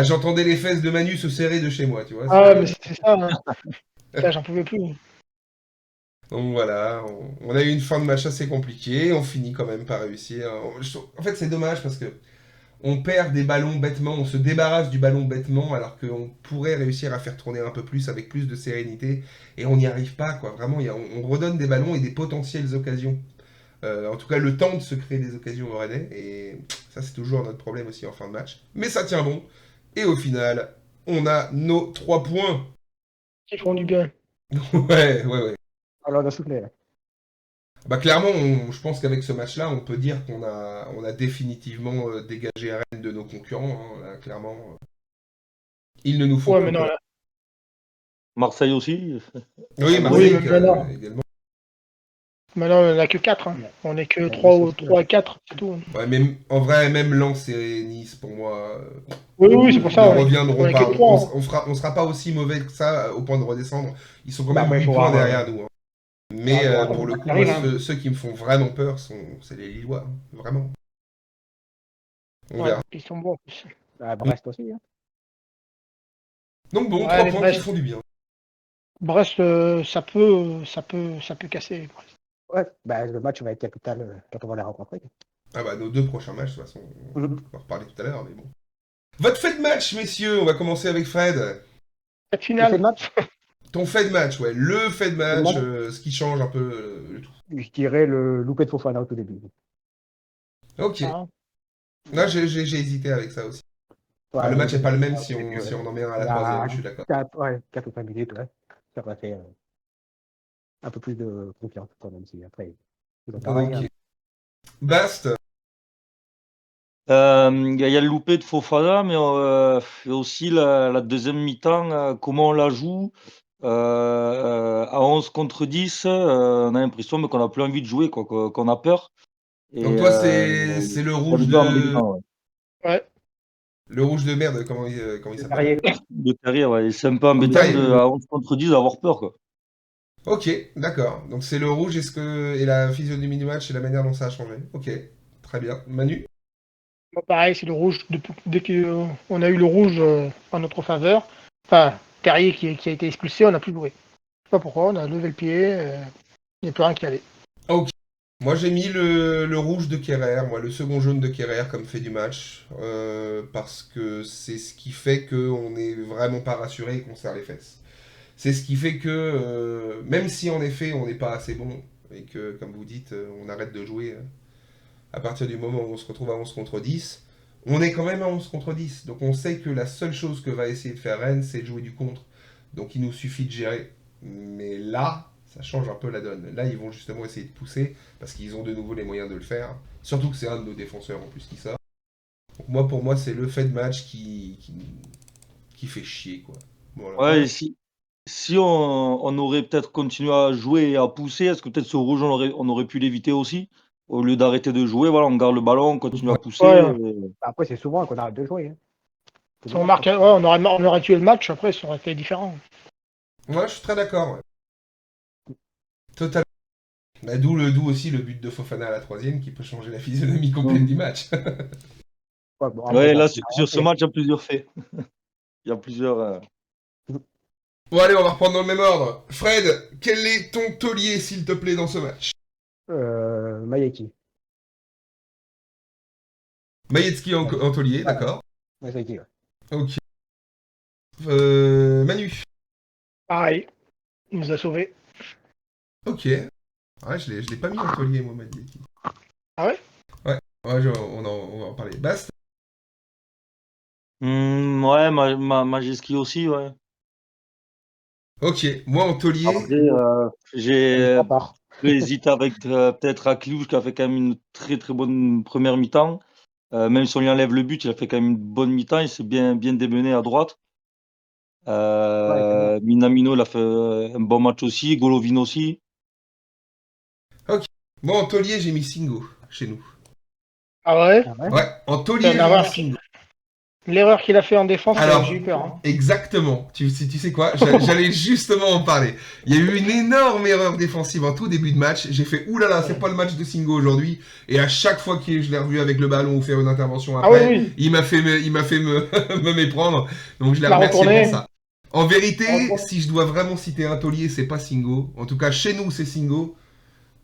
Speaker 1: j'entendais les fesses de Manu se serrer de chez moi, tu vois.
Speaker 4: Ah, mais c'était ça. Hein. Là, j'en pouvais plus.
Speaker 1: Donc voilà, on a eu une fin de match assez compliquée. On finit quand même par réussir. En fait, c'est dommage parce que on perd des ballons bêtement, on se débarrasse du ballon bêtement alors qu'on pourrait réussir à faire tourner un peu plus avec plus de sérénité et on n'y arrive pas quoi. Vraiment, on redonne des ballons et des potentielles occasions. En tout cas, le temps de se créer des occasions au Rennais et ça c'est toujours notre problème aussi en fin de match. Mais ça tient bon et au final, on a nos 3 points.
Speaker 4: Ils font du bien.
Speaker 1: Ouais.
Speaker 2: Alors, on a soufflé. Là.
Speaker 1: Bah clairement, je pense qu'avec ce match-là, on peut dire qu'on a définitivement dégagé Rennes de nos concurrents. Hein. Là, clairement, il ne nous faut
Speaker 4: Ouais,
Speaker 1: plus
Speaker 4: mais non,
Speaker 1: peur.
Speaker 4: là.
Speaker 3: Marseille aussi.
Speaker 1: Oui,
Speaker 2: Ah,
Speaker 1: Marseille
Speaker 4: oui, mais non.
Speaker 1: également.
Speaker 4: Maintenant, on n'a que 4. Hein. On n'est que
Speaker 2: Ouais,
Speaker 4: 3 à 4, c'est tout.
Speaker 1: Ouais, mais en vrai, même Lens et Nice, pour moi,
Speaker 4: Oui, c'est pour
Speaker 1: ils
Speaker 4: ça.
Speaker 1: ne
Speaker 4: On
Speaker 1: reviendront
Speaker 4: est
Speaker 1: pas.
Speaker 4: que 3.
Speaker 1: On sera pas aussi mauvais que ça au point de redescendre. Ils sont quand
Speaker 2: Bah,
Speaker 1: même
Speaker 2: après,
Speaker 1: 8
Speaker 2: faut
Speaker 1: points
Speaker 2: voir,
Speaker 1: derrière nous. Hein. Mais
Speaker 2: faut voir
Speaker 1: pour le
Speaker 2: comment
Speaker 1: coup,
Speaker 2: ça
Speaker 1: moi,
Speaker 2: arrive, hein.
Speaker 1: ceux qui me font vraiment peur, c'est les Lillois. Hein. Vraiment. On
Speaker 4: Ouais,
Speaker 1: verra.
Speaker 4: ils sont bons en plus.
Speaker 2: Bah, Brest aussi. Hein.
Speaker 1: Donc bon,
Speaker 4: Ouais,
Speaker 1: 3
Speaker 4: les
Speaker 1: points qui
Speaker 4: Brest,
Speaker 1: font du bien.
Speaker 4: Brest ça peut casser. Brest.
Speaker 2: Ouais, bah, le match va être capital quand on va les rencontrer.
Speaker 1: Ah bah, nos 2 prochains matchs, de toute façon, on
Speaker 2: Mhm.
Speaker 1: va en reparler tout à l'heure, mais bon. Votre fait de match, messieurs, on va commencer avec Fred.
Speaker 4: Cette
Speaker 2: Le fait
Speaker 4: finale,
Speaker 2: de match,
Speaker 1: Ton fait de match, ouais, le fait de
Speaker 2: le
Speaker 1: match,
Speaker 2: match,
Speaker 1: ce qui change un peu le tout.
Speaker 2: je dirais le loupé de Fofana au tout début.
Speaker 1: Ok.
Speaker 4: Hein.
Speaker 1: Là, j'ai hésité avec ça aussi. Enfin, le
Speaker 2: Ouais,
Speaker 1: match n'est pas le même
Speaker 2: ouais,
Speaker 1: si on en met un à
Speaker 2: il
Speaker 1: la
Speaker 2: y a
Speaker 1: troisième, je suis d'accord.
Speaker 2: 4 ou 5 minutes, ouais. Ça aurait fait un peu plus de confiance, quand même, si après, ils ont pareil.
Speaker 1: Ok.
Speaker 2: Hein.
Speaker 1: Bast.
Speaker 3: Il y a le loupé de Fofana, mais et aussi la deuxième mi-temps, comment on la joue. À 11 contre 10, on a l'impression qu'on n'a plus envie de jouer, quoi, qu'on a peur.
Speaker 1: Donc
Speaker 3: Et
Speaker 1: toi, c'est le
Speaker 3: ça
Speaker 1: rouge
Speaker 3: nous est
Speaker 1: de...
Speaker 3: embêtant, ouais.
Speaker 4: Ouais.
Speaker 1: Le rouge de merde, comment il
Speaker 2: Le
Speaker 1: s'appelle?
Speaker 2: Terrier.
Speaker 3: De Terrier, ouais. Et c'est un peu embêtant
Speaker 1: Terrier.
Speaker 3: à 11 contre 10 d'avoir peur, quoi.
Speaker 1: Ok, d'accord. Donc c'est le rouge et la physionomie du match et la manière dont ça a changé. Ok, très bien. Manu?
Speaker 4: Moi, pareil, c'est le rouge. Dès qu'on a eu le rouge en notre faveur, enfin, Terrier qui a été expulsé, on n'a plus joué. Je sais pas pourquoi, on a levé le pied, il n'y a plus rien qui allait.
Speaker 1: Ok. Moi j'ai mis le rouge de Kerrer, moi le second jaune de Kerrer comme fait du match, parce que c'est ce qui fait qu'on n'est vraiment pas rassuré et qu'on serre les fesses. C'est ce qui fait que, même si en effet on n'est pas assez bon, et que comme vous dites, on arrête de jouer à partir du moment où on se retrouve à 11 contre 10, on est quand même à 11 contre 10. Donc on sait que la seule chose que va essayer de faire Rennes, c'est de jouer du contre. Donc il nous suffit de gérer. Mais là, ça change un peu la donne. Là, ils vont justement essayer de pousser, parce qu'ils ont de nouveau les moyens de le faire. Surtout que c'est un de nos défenseurs en plus qui sort. Donc moi, pour moi, c'est le fait de match qui fait chier, quoi. Voilà.
Speaker 3: Ouais, et si on aurait peut-être continué à jouer et à pousser, est-ce que peut-être ce rouge, on aurait pu l'éviter aussi? Au lieu d'arrêter de jouer, voilà, on garde le ballon, on continue à pousser.
Speaker 4: Ouais,
Speaker 2: Après, c'est souvent qu'on arrête de jouer. Hein. C'est
Speaker 4: si on
Speaker 2: dommage,
Speaker 4: marque,
Speaker 2: quoi.
Speaker 4: ouais, on aurait tué le match, après, ça aurait été différent.
Speaker 1: Moi, je suis très d'accord. Ouais. Totalement. Bah, d'où aussi le but de Fofana à la troisième qui peut changer la physionomie complète
Speaker 3: Mm.
Speaker 1: du match.
Speaker 2: Ouais, bon, après,
Speaker 3: Ouais,
Speaker 2: bon,
Speaker 3: là,
Speaker 2: on a rien
Speaker 3: sur ce
Speaker 2: fait.
Speaker 3: match, il y a plusieurs faits. Il y a plusieurs.
Speaker 1: Bon, allez, on va reprendre dans le même ordre. Fred, quel est ton taulier, s'il te plaît, dans ce match?
Speaker 2: Mayeki.
Speaker 1: Maïetski en taulier,
Speaker 2: Ouais,
Speaker 1: d'accord.
Speaker 2: Mayeki, ouais.
Speaker 1: Ok. Manu.
Speaker 4: Pareil, il nous a sauvés.
Speaker 1: Ok. Ouais, je l'ai pas mis en taulier, moi, Maïetski.
Speaker 4: Ah ouais?
Speaker 1: Ouais, on va en parler. Bast.
Speaker 3: Ouais, Majeski aussi, ouais.
Speaker 1: Ok, moi en taulier.
Speaker 3: Après, j'ai
Speaker 2: À part.
Speaker 3: hésité avec peut-être Akliouche qui a fait quand même une très très bonne première mi-temps. Même si on lui enlève le but, il a fait quand même une bonne mi-temps. Il s'est bien démené à droite.
Speaker 2: Ouais, c'est bien.
Speaker 3: Minamino, il a fait un bon match aussi. Golovin aussi.
Speaker 1: Ok. Moi en taulier, j'ai mis Singo, chez nous.
Speaker 4: Ah ouais?
Speaker 2: Ah ouais?
Speaker 1: Ouais, en
Speaker 4: C'est
Speaker 1: taulier, j'ai mis
Speaker 4: l'erreur
Speaker 1: Singo.
Speaker 4: l'erreur qu'il a fait en défense,
Speaker 1: Alors,
Speaker 4: j'ai eu peur. Hein.
Speaker 1: exactement. Tu sais quoi? J'allais justement en parler. Il y a eu une énorme erreur défensive en tout début de match. J'ai fait oulala, c'est pas le match de Singo aujourd'hui. Et à chaque fois que je l'ai revu avec le ballon ou faire une intervention
Speaker 4: Ah oui,
Speaker 1: après,
Speaker 4: oui,
Speaker 1: il m'a fait me méprendre. Donc je l'ai
Speaker 4: la
Speaker 1: remercié pour
Speaker 4: retournée.
Speaker 1: ça. En vérité,
Speaker 4: La retournée.
Speaker 1: si je dois vraiment citer un taulier, c'est pas Singo. En tout cas, chez nous, c'est Singo.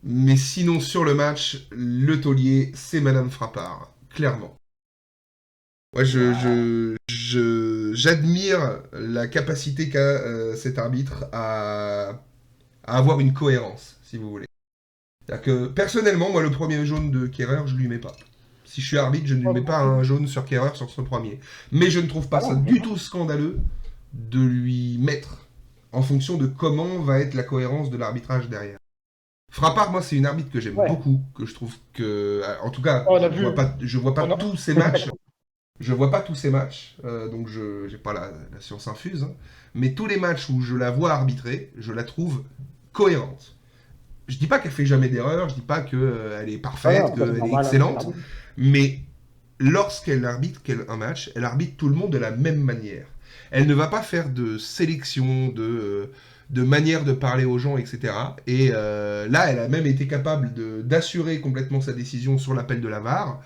Speaker 1: Mais sinon, sur le match, le taulier, c'est Madame Frappard. Clairement. Moi, j'admire la capacité qu'a cet arbitre à avoir une cohérence, si vous voulez. C'est-à-dire que, personnellement, moi, le premier jaune de Kerrer, je lui mets pas. Si je suis arbitre, je ne lui mets pas un jaune sur Kerrer sur son premier. Mais je ne trouve pas
Speaker 2: Ah
Speaker 1: ça
Speaker 2: non,
Speaker 1: du tout scandaleux de lui mettre en fonction de comment va être la cohérence de l'arbitrage derrière. Frappard, moi, c'est une arbitre que j'aime
Speaker 2: ouais.
Speaker 1: beaucoup, que je trouve que, en tout cas,
Speaker 4: On a vu.
Speaker 1: je vois pas
Speaker 4: On a-
Speaker 1: tous ces matchs. Je vois pas tous ces matchs, donc je n'ai pas la science infuse, hein, mais tous les matchs où je la vois arbitrer, je la trouve cohérente. Je dis pas qu'elle fait jamais d'erreur, je dis pas qu'elle est
Speaker 2: Ah
Speaker 1: parfaite,
Speaker 2: non, ça, c'est
Speaker 1: qu'elle est
Speaker 2: normal. Hein, c'est
Speaker 1: excellente,
Speaker 2: normal.
Speaker 1: mais lorsqu'elle arbitre un match, elle arbitre tout le monde de la même manière. Elle ne va pas faire de sélection, de manière de parler aux gens, etc. Et là, elle a même été capable d'assurer complètement sa décision sur l'appel de la VAR.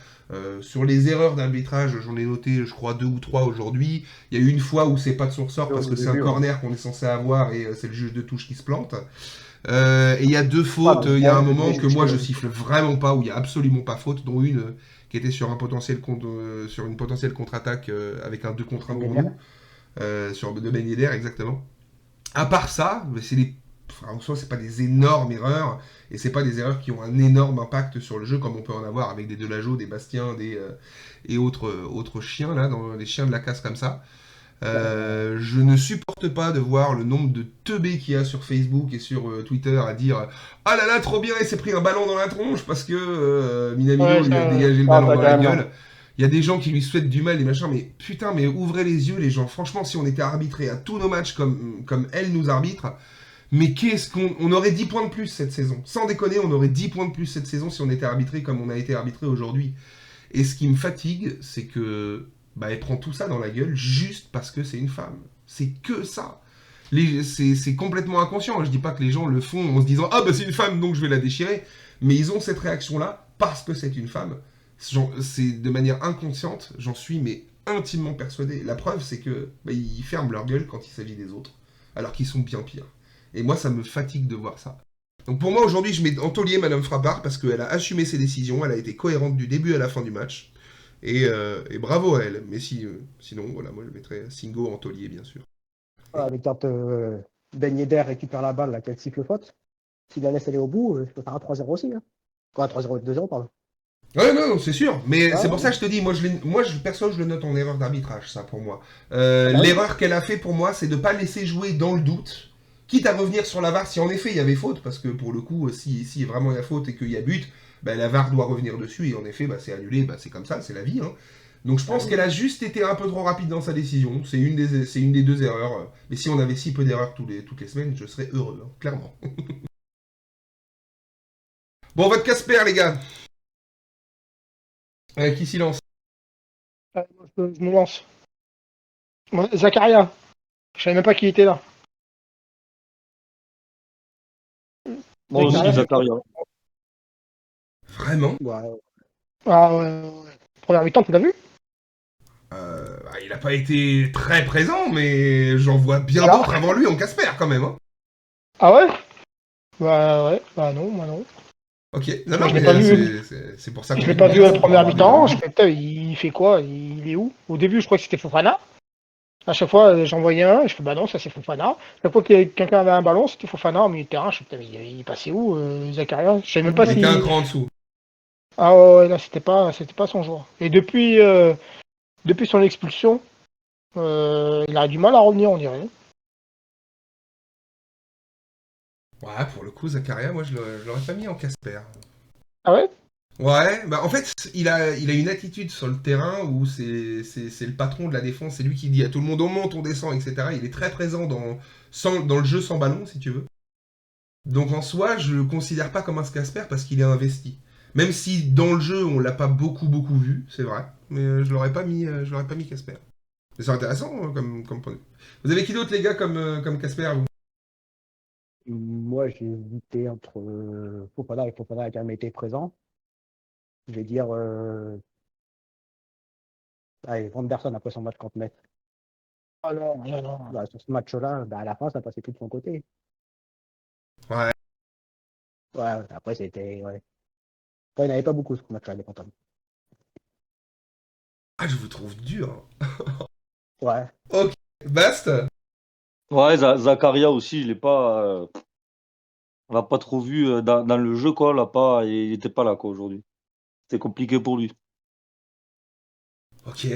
Speaker 1: Sur les erreurs d'arbitrage, j'en ai noté, je crois, 2 ou 3 aujourd'hui. Il y a eu une fois où c'est pas de son ressort parce que c'est un corner qu'on est censé avoir et c'est le juge de touche qui se plante. Et il y a 2 fautes, il y a un moment que moi je siffle vraiment pas, où il y a absolument pas faute, dont une qui était sur sur une potentielle contre-attaque avec un 2 contre 1 pour nous, sur de Ben Yedder, exactement. À part ça, en soi, c'est pas des énormes erreurs, et c'est pas des erreurs qui ont un énorme impact sur le jeu, comme on peut en avoir avec des Delageau, des Bastien, et autres chiens, là, des chiens de la casse comme ça. Je ne supporte pas de voir le nombre de teubés qu'il y a sur Facebook et sur Twitter à dire ah là là, trop bien, il s'est pris un ballon dans la tronche parce que Minamino
Speaker 4: Ouais,
Speaker 1: lui a
Speaker 4: ça-
Speaker 1: dégagé le
Speaker 2: Ah,
Speaker 1: ballon
Speaker 2: bah,
Speaker 1: dans la
Speaker 2: carrément.
Speaker 1: gueule. Il y a des gens qui lui souhaitent du mal, des machins, mais putain, mais ouvrez les yeux, les gens. Franchement, si on était arbitré à tous nos matchs comme elle nous arbitre, mais qu'est-ce on aurait 10 points de plus cette saison. Sans déconner, on aurait 10 points de plus cette saison si on était arbitré comme on a été arbitré aujourd'hui. Et ce qui me fatigue, c'est que bah, elle prend tout ça dans la gueule juste parce que c'est une femme. C'est que ça. C'est complètement inconscient. Je dis pas que les gens le font en se disant ah bah c'est une femme donc je vais la déchirer, mais ils ont cette réaction là parce que c'est une femme. C'est de manière inconsciente, j'en suis mais intimement persuadé. La preuve c'est que bah, ils ferment leur gueule quand il s'agit des autres, alors qu'ils sont bien pires. Et moi ça me fatigue de voir ça. Donc pour moi aujourd'hui je mets en taulier Madame Frappard parce qu'elle a assumé ses décisions, elle a été cohérente du début à la fin du match. Et bravo à elle. Mais sinon, voilà, moi je mettrais Singo en taulier, bien sûr.
Speaker 2: Avec quand Ben Yedder récupère la balle, là, qu'elle siffle faute, s'il la laisse aller au bout, je peux faire un 3-0 aussi. Hein. Quoi, un 3-0 2-0, pardon.
Speaker 1: Ouais, non, c'est sûr. Mais
Speaker 2: Ah,
Speaker 1: c'est pour ça que je te dis, perso, je le note en erreur d'arbitrage, ça, pour moi.
Speaker 2: bah oui.
Speaker 1: L'erreur qu'elle a fait pour moi, c'est de ne pas laisser jouer dans le doute. Quitte à revenir sur la VAR si en effet il y avait faute, parce que pour le coup, si vraiment il y a faute et qu'il y a but, bah, la VAR doit revenir dessus, et en effet, bah, c'est annulé, bah, c'est comme ça, c'est la vie. Hein. Donc je pense qu'elle a juste été un peu trop rapide dans sa décision. C'est une des deux erreurs. Mais si on avait si peu d'erreurs toutes les semaines, je serais heureux, hein, clairement. Bon, votre Casper, les gars. Qui s'y lance?
Speaker 4: Je me lance. Moi, Zakaria. Je savais même pas qui était là.
Speaker 3: Moi aussi,
Speaker 4: Zakaria,
Speaker 3: Zakaria.
Speaker 1: Vraiment?
Speaker 2: Ouais.
Speaker 4: Ah ouais. Première mi-temps, tu l'as vu?
Speaker 1: Il n'a pas été très présent, mais j'en vois bien
Speaker 4: Alors
Speaker 1: d'autres avant lui en Casper, quand même. Hein.
Speaker 4: Ah ouais? Bah ouais. Bah non, moi non.
Speaker 1: Ok, non,
Speaker 4: Moi,
Speaker 1: non,
Speaker 4: je l'ai
Speaker 1: mais
Speaker 4: pas vu.
Speaker 1: c'est pour ça qu'on
Speaker 4: Je l'ai
Speaker 1: est
Speaker 4: pas vu à la première
Speaker 1: pour
Speaker 4: mi-temps.
Speaker 1: avoir
Speaker 4: Je fais, putain, il fait quoi? Il est où? Au début, je crois que c'était Fofana. À chaque fois, j'en voyais un. Je fais, bah non, ça c'est Fofana. Chaque fois que quelqu'un avait un ballon, c'était Fofana au milieu de terrain. Je fais, putain, mais il est passé où, Zakaria? Je savais même pas
Speaker 1: des- Il était un
Speaker 4: si.
Speaker 1: cran en dessous.
Speaker 4: Ah ouais, là, c'était pas son jour. Et depuis son expulsion, il a du mal à revenir, on dirait.
Speaker 1: Ouais, pour le coup, Zakaria, moi, je l'aurais pas mis en Casper.
Speaker 4: Ah ouais?
Speaker 1: Ouais, bah en fait, il a une attitude sur le terrain où c'est le patron de la défense, c'est lui qui dit à tout le monde on monte, on descend, etc. Il est très présent dans le jeu sans ballon, si tu veux. Donc en soi, je le considère pas comme un Casper parce qu'il est investi. Même si dans le jeu, on l'a pas beaucoup vu, c'est vrai. Mais je l'aurais pas mis Casper. Mais c'est intéressant comme point de vue. Vous avez qui d'autre, les gars, comme Casper, vous?
Speaker 2: Moi, j'ai hésité entre Fofana et Fofana a quand même été présent. Je vais dire allez, Vanderson après son match contre Metz.
Speaker 4: Ah non, non, non.
Speaker 2: Bah, sur ce match-là, bah, à la fin, ça passait tout de son côté.
Speaker 1: Ouais.
Speaker 2: Ouais, après, c'était. Ouais. Après, il n'avait pas beaucoup ce match-là, les comptables.
Speaker 1: Ah, je vous trouve dur.
Speaker 2: Ouais.
Speaker 1: Ok. Bast.
Speaker 3: Ouais, Zakaria aussi, on l'a pas trop vu dans le jeu, quoi. Il était pas là, quoi, aujourd'hui. C'était compliqué pour lui.
Speaker 1: Ok.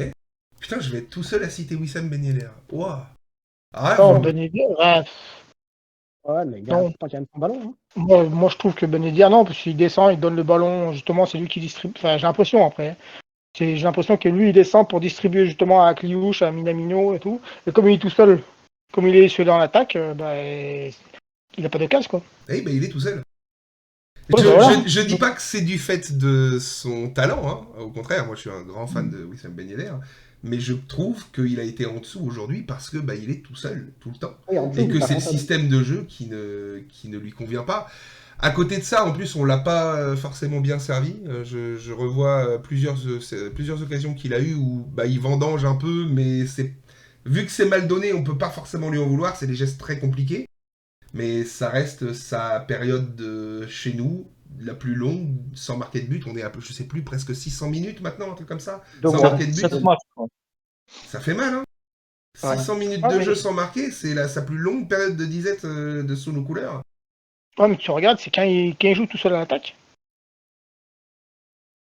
Speaker 1: Putain, je vais être tout seul à citer Wissam Ben Yedder. Ouah. Ah,
Speaker 4: Non,
Speaker 1: vous...
Speaker 4: Ben Yedder, ouais,
Speaker 2: Ouais, mais il
Speaker 4: non.
Speaker 2: garde pas quand même son ballon. Hein.
Speaker 4: Moi, je trouve que Ben Yedder, non, parce qu'il descend, il donne le ballon, justement, c'est lui qui distribue. Enfin, j'ai l'impression après. J'ai l'impression que lui, il descend pour distribuer justement à Kliouche, à Minamino et tout. Et comme il est tout seul, comme il est seul en attaque, bah, il a pas de casse, quoi.
Speaker 1: Eh ben, il est tout seul.
Speaker 4: Ouais, bah voilà.
Speaker 1: Je dis pas que c'est du fait de son talent, hein. Au contraire, moi je suis un grand fan de Wissam Ben Yedder, mais je trouve qu'il a été en dessous aujourd'hui parce que bah, il est tout seul, tout le temps.
Speaker 2: Oui, en dessous,
Speaker 1: Et que
Speaker 2: il
Speaker 1: c'est le
Speaker 2: passe en
Speaker 1: système de jeu qui ne lui convient pas. À côté de ça, en plus, on l'a pas forcément bien servi. Je revois plusieurs occasions qu'il a eues où bah, il vendange un peu, mais vu que c'est mal donné, on peut pas forcément lui en vouloir. C'est des gestes très compliqués. Mais ça reste sa période chez nous la plus longue sans marquer de but. On est à peu, je sais plus, presque 600 minutes maintenant, un truc comme ça.
Speaker 2: Donc,
Speaker 1: Sans marquer de but.
Speaker 3: 7 matchs, quoi.
Speaker 1: Ça fait mal, hein.
Speaker 4: Ouais.
Speaker 1: 600 minutes
Speaker 4: Ah,
Speaker 1: de
Speaker 4: mais-
Speaker 1: jeu sans marquer, c'est sa plus longue période de disette de sous nos couleurs.
Speaker 4: Ouais, mais tu regardes, c'est quand il joue tout seul à l'attaque,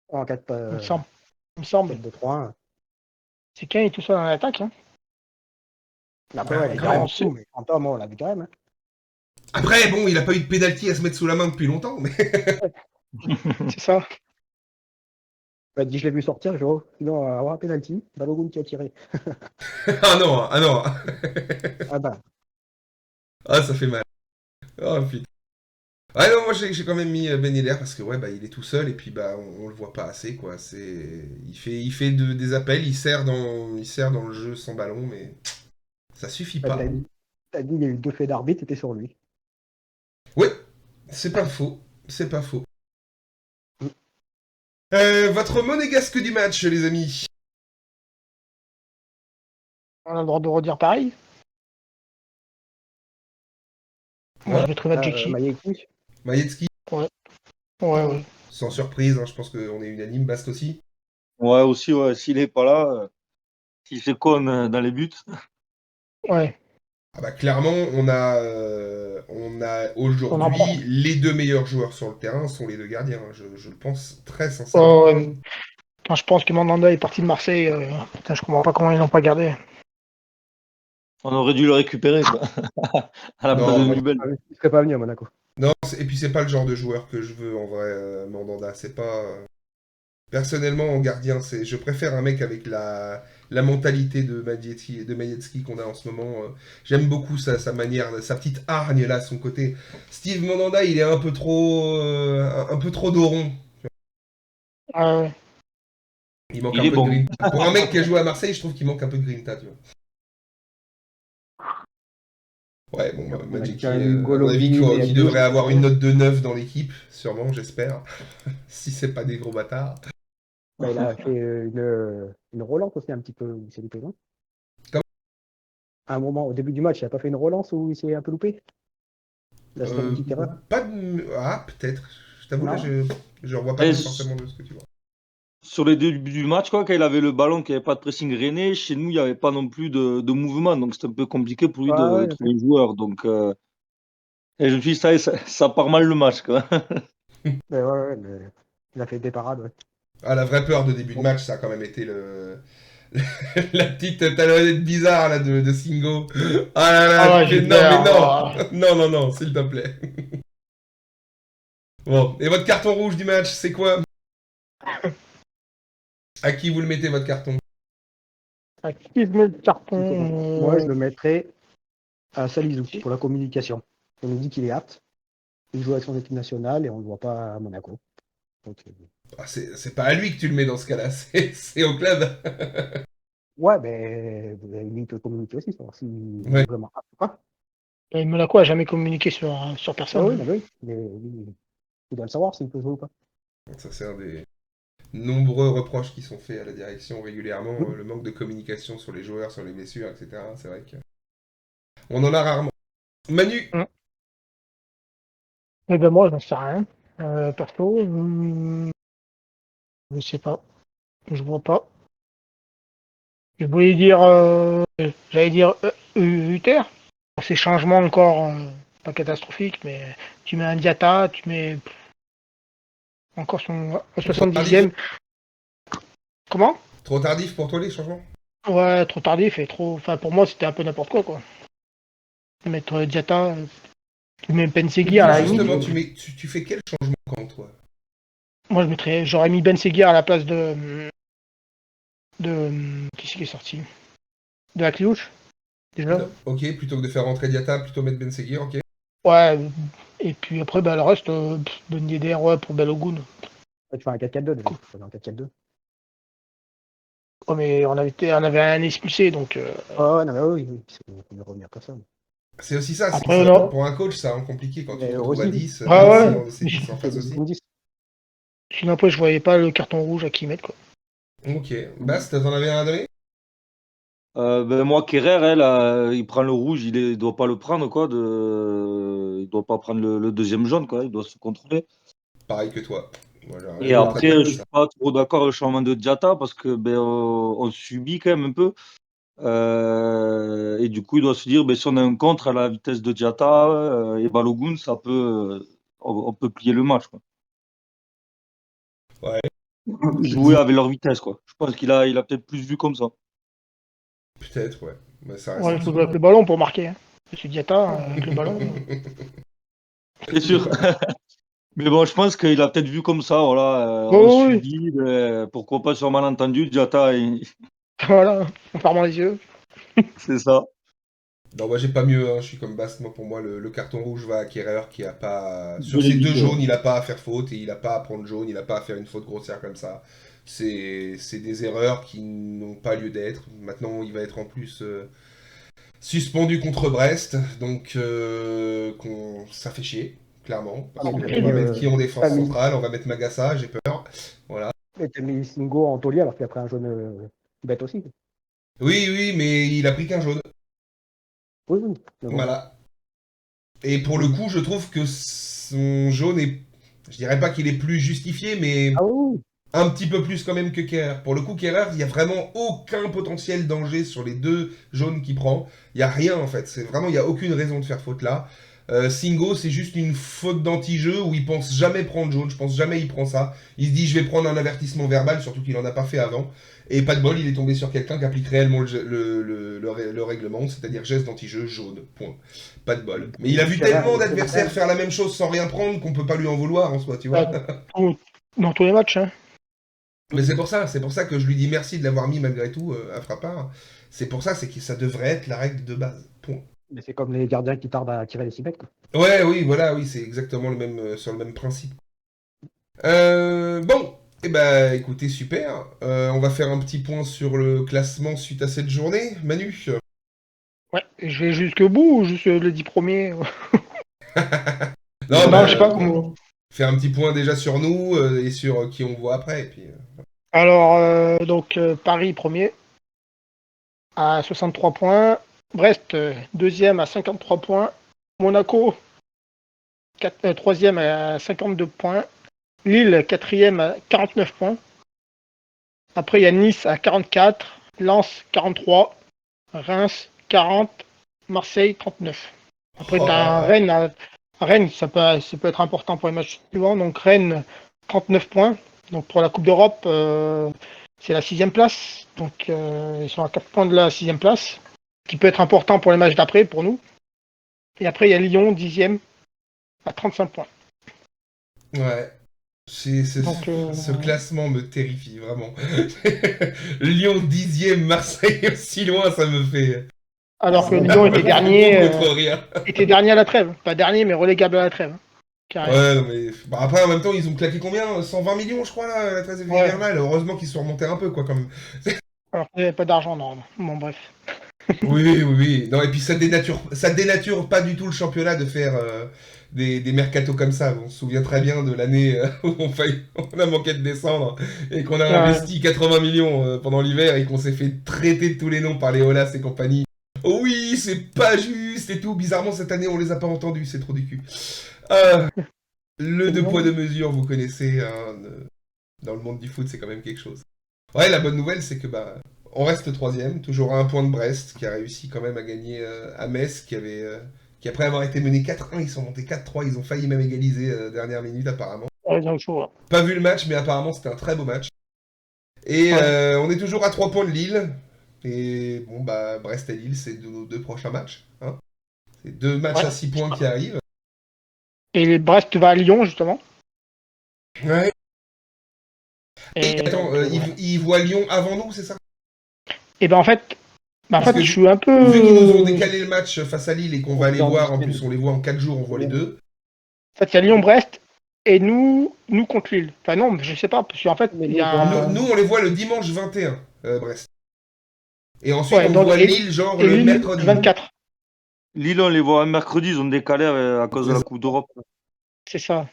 Speaker 2: En 4
Speaker 4: il me semble. Il me semble.
Speaker 2: 4-2-3-1.
Speaker 4: C'est quand il est tout seul à l'attaque. Hein.
Speaker 2: Après,
Speaker 1: Bah,
Speaker 2: ouais, les
Speaker 1: quand
Speaker 2: gars
Speaker 1: même.
Speaker 2: en dessous, mais Fantôme, on l'a vu quand même. Hein.
Speaker 1: Après, bon, il a pas eu de pénalty à se mettre sous la main depuis longtemps, mais
Speaker 4: C'est ça.
Speaker 2: Il m'a dit, je l'ai vu sortir, je vois, sinon, avoir un penalty, Balogun qui a tiré.
Speaker 1: ah non, ah non,
Speaker 2: Ah bah,
Speaker 1: ah ça fait mal. Oh putain. Ah non, moi j'ai quand même mis Ben Yedder parce que ouais, bah il est tout seul et puis bah on le voit pas assez quoi. Il fait des appels, il sert dans le jeu sans ballon, mais ça suffit
Speaker 2: t'as
Speaker 1: pas.
Speaker 2: t'as dit, il y a eu 2 faits d'arbitre, c'était sur lui.
Speaker 1: Ouais, c'est pas faux, c'est pas faux.
Speaker 2: Mm.
Speaker 1: Votre monégasque du match, les amis.
Speaker 4: On a le droit de redire pareil. Moi,
Speaker 1: Hein
Speaker 4: je mettrais Majeki.
Speaker 2: Maïeki,
Speaker 1: Majetski,
Speaker 4: Ouais, ouais.
Speaker 1: sans surprise, hein, je pense qu'on est unanime. Bast aussi.
Speaker 3: Ouais, aussi, ouais, s'il est pas là, s'il fait con dans les buts.
Speaker 4: Ouais.
Speaker 1: Ah bah clairement, on a
Speaker 4: On en prend.
Speaker 1: aujourd'hui les deux meilleurs joueurs sur le terrain sont les deux gardiens. Hein, je le pense très sincèrement.
Speaker 4: Ouais. Enfin, je pense que Mandanda est parti de Marseille. Putain, je comprends pas comment ils l'ont pas gardé.
Speaker 3: On aurait dû le récupérer, quoi. À la place
Speaker 1: Non,
Speaker 3: de
Speaker 1: moi,
Speaker 3: Nubel.
Speaker 2: il serait pas venu à Monaco.
Speaker 1: non, et puis c'est pas le genre de joueur que je veux en vrai, Mandanda. C'est pas. Personnellement, en gardien, je préfère un mec avec la mentalité de Majewski qu'on a en ce moment. J'aime beaucoup sa manière, sa petite hargne là, son côté. Steve Mandanda, il est un peu trop doron.
Speaker 4: Ouais.
Speaker 1: Il manque
Speaker 3: Il
Speaker 1: un
Speaker 3: est
Speaker 1: peu de
Speaker 3: bon.
Speaker 1: grinta. Pour un mec qui a joué à Marseille, je trouve qu'il manque un peu de grinta, tu vois. Ouais, bon, bah,
Speaker 2: On a
Speaker 1: Majewski,
Speaker 2: quand même eu
Speaker 1: à mon avis,
Speaker 2: Golovin
Speaker 1: qui
Speaker 2: et
Speaker 1: devrait avoir une
Speaker 2: Golovin.
Speaker 1: note de 9 dans l'équipe, sûrement, j'espère. Si c'est pas des gros bâtards.
Speaker 2: Bah, il a fait une relance aussi un petit peu, où il s'est loupé, non?
Speaker 1: Comment
Speaker 2: À un moment, au début du match, il a pas fait une relance où il s'est un peu loupé? Là, c'était une
Speaker 1: Euh,
Speaker 2: petite erreur.
Speaker 1: pas de. Ah, peut-être. Je t'avoue, là,
Speaker 2: Non?
Speaker 1: je revois pas
Speaker 3: Et
Speaker 1: forcément de ce que tu vois.
Speaker 3: sur les débuts du match, quoi, quand il avait le ballon, qu'il n'y avait pas de pressing rennais, chez nous, il n'y avait pas non plus de mouvement. Donc, c'était un peu compliqué pour lui
Speaker 2: Ah
Speaker 3: de
Speaker 2: ouais,
Speaker 3: trouver un joueur. Donc, et je me suis dit, ça part mal le match, quoi.
Speaker 2: mais il a fait des parades, ouais.
Speaker 1: Ah, la vraie peur de début de match, ça a quand même été la petite talonnette bizarre là, de Singo. Ah là
Speaker 4: Ah
Speaker 1: là,
Speaker 4: ouais,
Speaker 1: tu fais non, mais
Speaker 4: Gilbert.
Speaker 1: non. Non, non, non, s'il te plaît. Bon, et votre carton rouge du match, c'est quoi? À qui vous le mettez, votre carton?
Speaker 4: À qui je mets le
Speaker 2: Moi, je
Speaker 4: carton?
Speaker 2: le mettrais à Salizou pour la communication. On nous dit qu'il est apte. Il joue avec son équipe nationale et on ne le voit pas à Monaco. Donc,
Speaker 1: Ah, c'est pas à lui que tu le mets dans ce cas-là, c'est au club.
Speaker 2: ouais, mais lui, il peut communiquer aussi, savoir s'il
Speaker 1: Ouais.
Speaker 2: est vraiment apte ou pas.
Speaker 4: Et Monaco a jamais communiqué sur
Speaker 2: Ah
Speaker 4: personne.
Speaker 2: oui, mais oui, mais lui, il doit le savoir s'il peut jouer ou pas.
Speaker 1: Ça, c'est un des nombreux reproches qui sont faits à la direction régulièrement,
Speaker 2: Mm.
Speaker 1: le manque de communication sur les joueurs, sur les blessures, etc. C'est vrai que on en a rarement. Manu,
Speaker 4: Mm. Eh ben moi, j'en sais rien. Perso, je sais pas. Je vois pas. Je voulais dire, j'allais dire Uther. Ces changements encore pas catastrophiques, mais tu mets un Diata, tu mets encore son au
Speaker 1: trop tardif,
Speaker 4: 70e. Comment?
Speaker 1: trop tardif pour toi les changements?
Speaker 4: Ouais, trop tardif et trop. Enfin, pour moi, c'était un peu n'importe quoi. Mettre Diata, tu mets Ben Seguir à la limite.
Speaker 1: Justement, tu fais quel changement quand toi?
Speaker 4: Moi, j'aurais mis Ben Seguir à la place qui c'est qui est sorti? De la Cliouche, déjà.
Speaker 1: Non, ok, plutôt que de faire rentrer Diata, plutôt mettre Ben Seguir, ok.
Speaker 4: Ouais. Et puis après, bah, le reste, Ben Yedder, ouais, pour Balogun.
Speaker 2: Ouais, tu fais un 4-4-2 déjà. Tu fais un 4-4-2.
Speaker 4: Ouais, mais on avait un expulsé, donc
Speaker 2: Ah ouais, non, mais oui, oui, il ne revenir personne.
Speaker 1: C'est aussi ça,
Speaker 4: après, non.
Speaker 1: pour un coach, ça rend compliqué quand tu
Speaker 2: Mais
Speaker 1: te retrouves à
Speaker 2: aussi,
Speaker 1: 10,
Speaker 4: Ah
Speaker 1: si
Speaker 4: ouais.
Speaker 1: c'est 10 en
Speaker 2: c'est
Speaker 1: face
Speaker 2: 10
Speaker 1: aussi.
Speaker 2: contre 10.
Speaker 4: Sinon, après, je voyais pas le carton rouge à qui mettre, quoi.
Speaker 1: Ok, Bast, t'en avais un à donner?
Speaker 3: Ben moi, Kerrer, il prend le rouge, il doit pas le prendre, quoi. Il doit pas prendre le deuxième jaune, quoi. Il doit se contrôler.
Speaker 1: Pareil que toi. Voilà,
Speaker 3: Et
Speaker 1: une autre
Speaker 3: après,
Speaker 1: attaque,
Speaker 3: je
Speaker 1: c'est
Speaker 3: suis
Speaker 1: ça.
Speaker 3: pas trop d'accord avec le changement de Diata parce que ben on subit quand même un peu. Et du coup, il doit se dire, si on a un contre à la vitesse de Diatta et Balogun, on peut plier le match, quoi.
Speaker 1: Ouais.
Speaker 3: Jouer avec leur vitesse, quoi. Je pense qu'il a peut-être plus vu comme ça.
Speaker 1: Peut-être, ouais. Bah, ça
Speaker 4: Ouais, il
Speaker 1: reste.
Speaker 4: faut jouer avec le ballon pour marquer. Hein. Monsieur Diatta, avec le ballon.
Speaker 3: C'est sûr. Mais bon, je pense qu'il a peut-être vu comme ça, voilà. On
Speaker 4: Oh,
Speaker 3: se
Speaker 4: oui,
Speaker 3: dit, pourquoi pas sur malentendu, Diatta,
Speaker 4: voilà, en fermant les yeux.
Speaker 3: c'est ça.
Speaker 1: Non, moi j'ai pas mieux, hein. Je suis comme Bast. Moi, pour moi, le carton rouge va à Kerrer qui a pas. Sur ces deux
Speaker 3: Bénédicte,
Speaker 1: jaunes, il a pas à faire faute et il a pas à prendre jaune, il a pas à faire une faute grossière comme ça. C'est des erreurs qui n'ont pas lieu d'être. Maintenant, il va être en plus suspendu contre Brest, donc ça fait chier, clairement.
Speaker 2: Ah,
Speaker 1: Parce
Speaker 2: mais
Speaker 1: qu'on
Speaker 2: t'as
Speaker 1: va
Speaker 2: mis,
Speaker 1: mettre qui en défense
Speaker 2: t'as mis,
Speaker 1: centrale, on va mettre Magassa, j'ai peur. Voilà.
Speaker 2: t'as mis Singo en taulier alors qu'il a pris un jaune bête aussi.
Speaker 1: Oui, oui, mais il a pris qu'un jaune.
Speaker 2: Oui, oui. Mais bon.
Speaker 1: Voilà. Et pour le coup, je trouve que son jaune est. Je dirais pas qu'il est plus justifié, mais
Speaker 2: Ah oui,
Speaker 1: un petit peu plus quand même que Kerrer. Pour le coup, Kerrer, il n'y a vraiment aucun potentiel danger sur les deux jaunes qu'il prend. Il n'y a rien en fait. C'est vraiment, il n'y a aucune raison de faire faute là. Singo, c'est juste une faute d'anti-jeu où il pense jamais prendre jaune. Je pense jamais il prend ça. Il se dit, je vais prendre un avertissement verbal, surtout qu'il en a pas fait avant. Et pas de bol, il est tombé sur quelqu'un qui applique réellement le règlement, c'est-à-dire geste d'anti-jeu jaune. Point. Pas de bol. Mais il a vu
Speaker 2: Kerrer,
Speaker 1: tellement
Speaker 2: il est
Speaker 1: d'adversaires faire la même chose sans rien prendre qu'on peut pas lui en vouloir en soi, tu vois.
Speaker 4: Dans tous les matchs. Hein.
Speaker 1: Mais c'est pour ça que je lui dis merci de l'avoir mis malgré tout à Frappard. C'est pour ça, c'est que ça devrait être la règle de base. Point.
Speaker 2: Mais c'est comme les gardiens qui tardent à tirer les 6 mètres. Quoi.
Speaker 1: Ouais, oui, voilà, oui, c'est exactement le même sur le même principe. Bon, et ben, écoutez, super. On va faire un petit point sur le classement suite à cette journée, Manu.
Speaker 4: Ouais, je vais jusqu'au bout ou juste les 10 premiers
Speaker 1: Non,
Speaker 4: Non, je sais
Speaker 1: ben,
Speaker 4: pas comment.
Speaker 1: faire un petit point déjà sur nous et sur qui on voit après. Et puis,
Speaker 4: Alors, Paris premier à 63 points. Brest deuxième à 53 points. Monaco troisième à 52 points. Lille quatrième à 49 points. Après, il y a Nice à 44. Lens 43. Reims 40. Marseille 39. Après, tu as Rennes. Rennes, ça peut être important pour les matchs suivants. Donc, Rennes 39 points. Donc, pour la Coupe d'Europe, c'est la 6e place. Donc, ils sont à 4 points de la 6e place. Ce qui peut être important pour les matchs d'après, pour nous. Et après, il y a Lyon 10e à 35 points.
Speaker 1: ouais.
Speaker 4: Donc,
Speaker 1: Ce classement me terrifie, vraiment. Lyon 10e, Marseille aussi loin, ça me fait.
Speaker 4: alors que
Speaker 1: Ça
Speaker 4: Lyon
Speaker 1: me
Speaker 4: était
Speaker 1: fait
Speaker 4: dernier,
Speaker 1: beaucoup trop rire.
Speaker 4: à la trêve. Pas dernier, mais relégable à la trêve. Carrément.
Speaker 1: Ouais, non, mais bah, après, en même temps, ils ont claqué combien 120 millions, je crois, là, la trêve
Speaker 4: Ouais.
Speaker 1: hivernale. Heureusement qu'ils se sont remontés un peu, quoi, quand même.
Speaker 4: Alors qu'il n'y avait pas d'argent, non. Bon, bref.
Speaker 1: Oui, oui, oui. Non, et puis ça dénature pas du tout le championnat de faire des mercatos comme ça. On se souvient très bien de l'année où on a manqué de descendre et qu'on a
Speaker 4: Ouais.
Speaker 1: investi 80 millions pendant l'hiver et qu'on s'est fait traiter de tous les noms par les Olas et compagnie. Oh oui, c'est pas juste et tout. Bizarrement, cette année, on les a pas entendus. C'est trop du cul. Le deux poids, deux mesures, vous connaissez. Hein, dans le monde du foot, c'est quand même quelque chose. Ouais, la bonne nouvelle, c'est que bah, on reste troisième, toujours à un point de Brest, qui a réussi quand même à gagner à Metz, qui après avoir été mené 4-1, ils sont montés 4-3, ils ont failli même égaliser dernière minute apparemment.
Speaker 4: Ouais, donc, chaud, hein.
Speaker 1: Pas vu le match, mais apparemment c'était un très beau match. Et
Speaker 4: Ouais.
Speaker 1: on est toujours à 3 points de Lille. Et bon, bah, Brest et Lille, c'est nos deux prochains matchs. Hein. C'est deux matchs à 6 points qui arrivent.
Speaker 4: Et Brest va à Lyon, justement.
Speaker 1: Ouais. Et
Speaker 4: Et
Speaker 1: attends,
Speaker 4: donc,
Speaker 1: ils voient Lyon avant nous, c'est ça?
Speaker 4: et ben en fait,
Speaker 1: Parce que
Speaker 4: je suis un peu.
Speaker 1: vu qu'ils nous ont décalé le match face à Lille et qu'on va aller
Speaker 2: dans
Speaker 1: voir,
Speaker 2: deux
Speaker 1: en
Speaker 2: semaines.
Speaker 1: plus on les voit en 4 jours, on voit les deux.
Speaker 4: En fait, il y a Lyon-Brest et nous contre Lille. Enfin, non, je sais pas, parce qu'en fait, il y a.
Speaker 1: Nous, on les voit le dimanche 21, Brest. Et ensuite,
Speaker 4: Ouais,
Speaker 1: on
Speaker 4: donc,
Speaker 1: voit Lille, genre
Speaker 4: et
Speaker 1: le
Speaker 4: Lille,
Speaker 1: mercredi.
Speaker 4: 24.
Speaker 3: Lille, on les voit un mercredi, ils ont décalé à cause de la Coupe d'Europe.
Speaker 4: C'est ça.